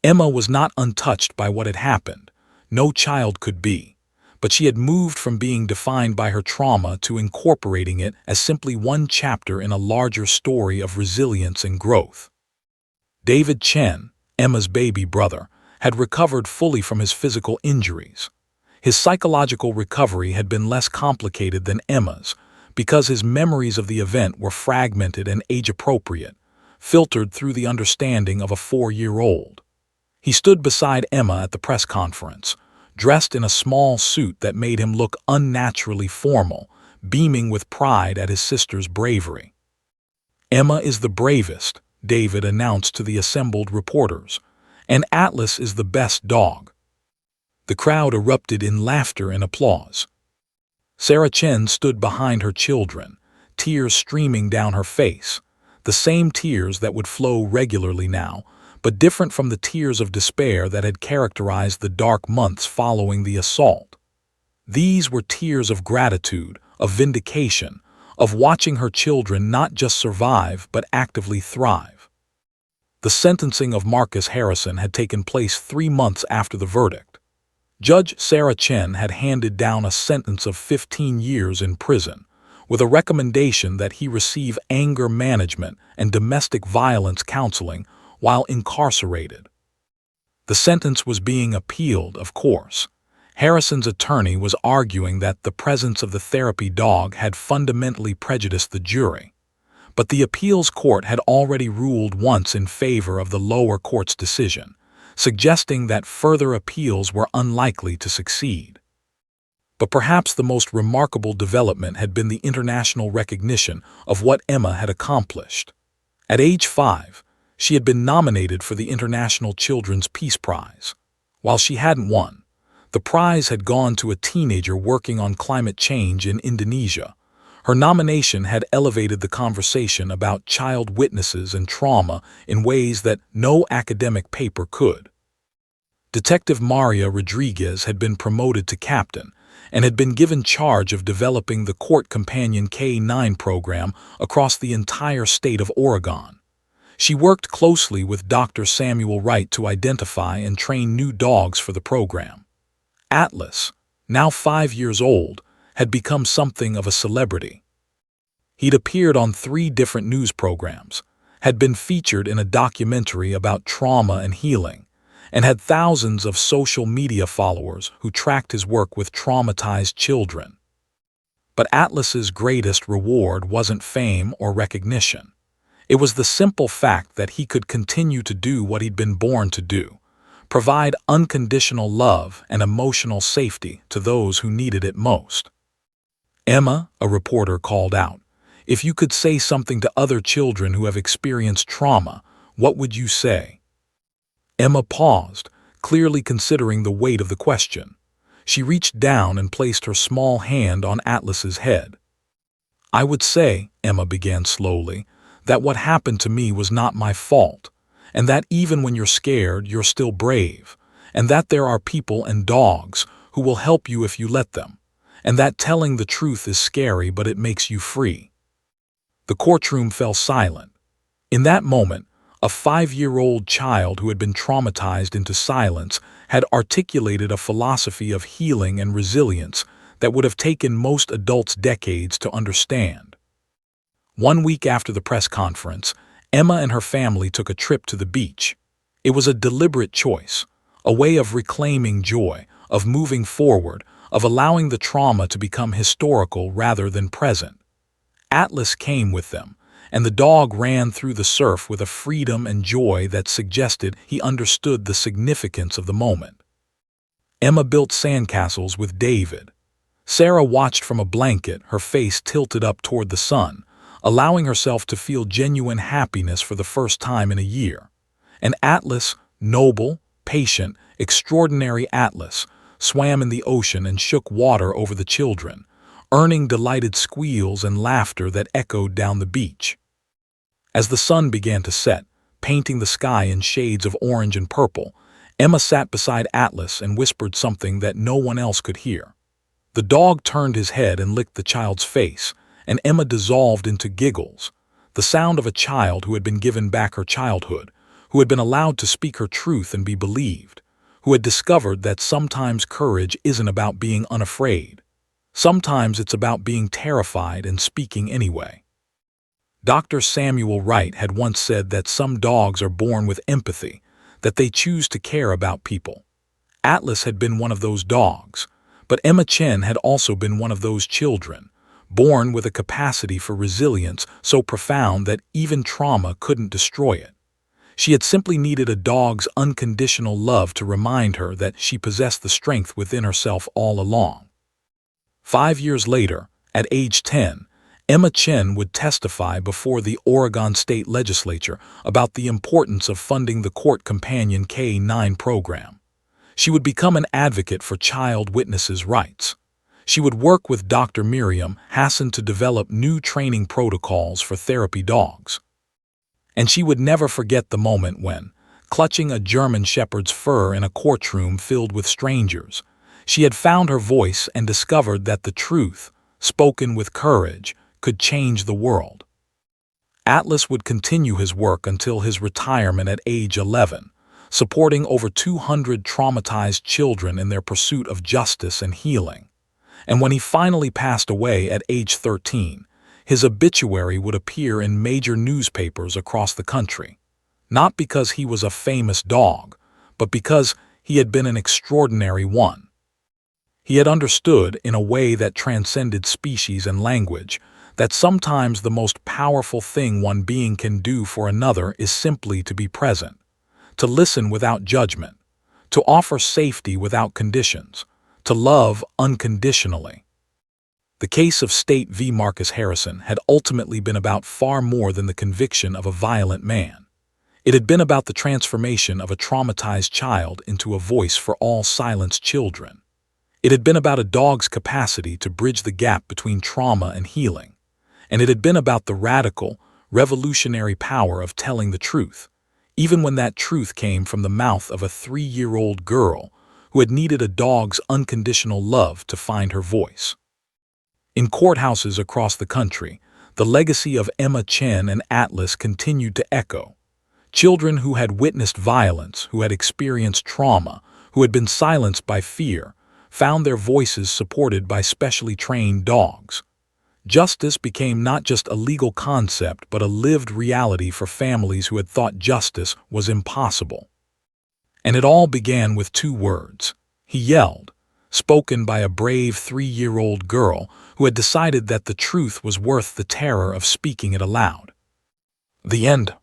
Emma was not untouched by what had happened. No child could be. But she had moved from being defined by her trauma to incorporating it as simply one chapter in a larger story of resilience and growth. David Chen, Emma's baby brother, had recovered fully from his physical injuries. His psychological recovery had been less complicated than Emma's because his memories of the event were fragmented and age-appropriate, filtered through the understanding of a 4-year-old. He stood beside Emma at the press conference, dressed in a small suit that made him look unnaturally formal, beaming with pride at his sister's bravery. "Emma is the bravest," David announced to the assembled reporters, "and Atlas is the best dog." The crowd erupted in laughter and applause. Sarah Chen stood behind her children, tears streaming down her face, the same tears that would flow regularly now, but different from the tears of despair that had characterized the dark months following the assault. These were tears of gratitude, of vindication, of watching her children not just survive but actively thrive. The sentencing of Marcus Harrison had taken place 3 months after the verdict. Judge Sarah Chen had handed down a sentence of 15 years in prison, with a recommendation that he receive anger management and domestic violence counseling while incarcerated. The sentence was being appealed, of course. Harrison's attorney was arguing that the presence of the therapy dog had fundamentally prejudiced the jury. But the appeals court had already ruled once in favor of the lower court's decision, suggesting that further appeals were unlikely to succeed. But perhaps the most remarkable development had been the international recognition of what Emma had accomplished. At age 5, she had been nominated for the International Children's Peace Prize. While she hadn't won, the prize had gone to a teenager working on climate change in Indonesia. Her nomination had elevated the conversation about child witnesses and trauma in ways that no academic paper could. Detective Maria Rodriguez had been promoted to captain and had been given charge of developing the Court Companion K-9 program across the entire state of Oregon. She worked closely with Dr. Samuel Wright to identify and train new dogs for the program. Atlas, now 5 years old, had become something of a celebrity. He'd appeared on 3 different news programs, had been featured in a documentary about trauma and healing, and had thousands of social media followers who tracked his work with traumatized children. But Atlas's greatest reward wasn't fame or recognition. It was the simple fact that he could continue to do what he'd been born to do, provide unconditional love and emotional safety to those who needed it most. "Emma," a reporter called out, "if you could say something to other children who have experienced trauma, what would you say?" Emma paused, clearly considering the weight of the question. She reached down and placed her small hand on Atlas's head. "I would say," Emma began slowly, "that what happened to me was not my fault, and that even when you're scared, you're still brave, and that there are people and dogs who will help you if you let them, and that telling the truth is scary but it makes you free." The courtroom fell silent. In that moment, a 5-year-old child who had been traumatized into silence had articulated a philosophy of healing and resilience that would have taken most adults decades to understand. 1 week after the press conference, Emma and her family took a trip to the beach. It was a deliberate choice, a way of reclaiming joy, of moving forward, of allowing the trauma to become historical rather than present. Atlas came with them, and the dog ran through the surf with a freedom and joy that suggested he understood the significance of the moment. Emma built sandcastles with David. Sarah watched from a blanket, her face tilted up toward the sun, allowing herself to feel genuine happiness for the first time in a year. And Atlas, noble, patient, extraordinary Atlas, swam in the ocean and shook water over the children, earning delighted squeals and laughter that echoed down the beach. As the sun began to set, painting the sky in shades of orange and purple, Emma sat beside Atlas and whispered something that no one else could hear. The dog turned his head and licked the child's face, and Emma dissolved into giggles, the sound of a child who had been given back her childhood, who had been allowed to speak her truth and be believed, who had discovered that sometimes courage isn't about being unafraid. Sometimes it's about being terrified and speaking anyway. Dr. Samuel Wright had once said that some dogs are born with empathy, that they choose to care about people. Atlas had been one of those dogs, but Emma Chen had also been one of those children, born with a capacity for resilience so profound that even trauma couldn't destroy it. She had simply needed a dog's unconditional love to remind her that she possessed the strength within herself all along. 5 years later, at age 10, Emma Chen would testify before the Oregon State Legislature about the importance of funding the Court Companion K-9 program. She would become an advocate for child witnesses' rights. She would work with Dr. Miriam Hassan to develop new training protocols for therapy dogs. And she would never forget the moment when, clutching a German shepherd's fur in a courtroom filled with strangers, she had found her voice and discovered that the truth, spoken with courage, could change the world. Atlas would continue his work until his retirement at age 11, supporting over 200 traumatized children in their pursuit of justice and healing. And when he finally passed away at age 13, his obituary would appear in major newspapers across the country, not because he was a famous dog, but because he had been an extraordinary one. He had understood, in a way that transcended species and language, that sometimes the most powerful thing one being can do for another is simply to be present, to listen without judgment, to offer safety without conditions, to love unconditionally. The case of State v. Marcus Harrison had ultimately been about far more than the conviction of a violent man. It had been about the transformation of a traumatized child into a voice for all silenced children. It had been about a dog's capacity to bridge the gap between trauma and healing. And it had been about the radical, revolutionary power of telling the truth, even when that truth came from the mouth of a 3-year-old girl who had needed a dog's unconditional love to find her voice. In courthouses across the country, the legacy of Emma Chen and Atlas continued to echo. Children who had witnessed violence, who had experienced trauma, who had been silenced by fear, found their voices supported by specially trained dogs. Justice became not just a legal concept but a lived reality for families who had thought justice was impossible. And it all began with 2 words. He yelled, spoken by a brave 3-year-old girl who had decided that the truth was worth the terror of speaking it aloud. The end.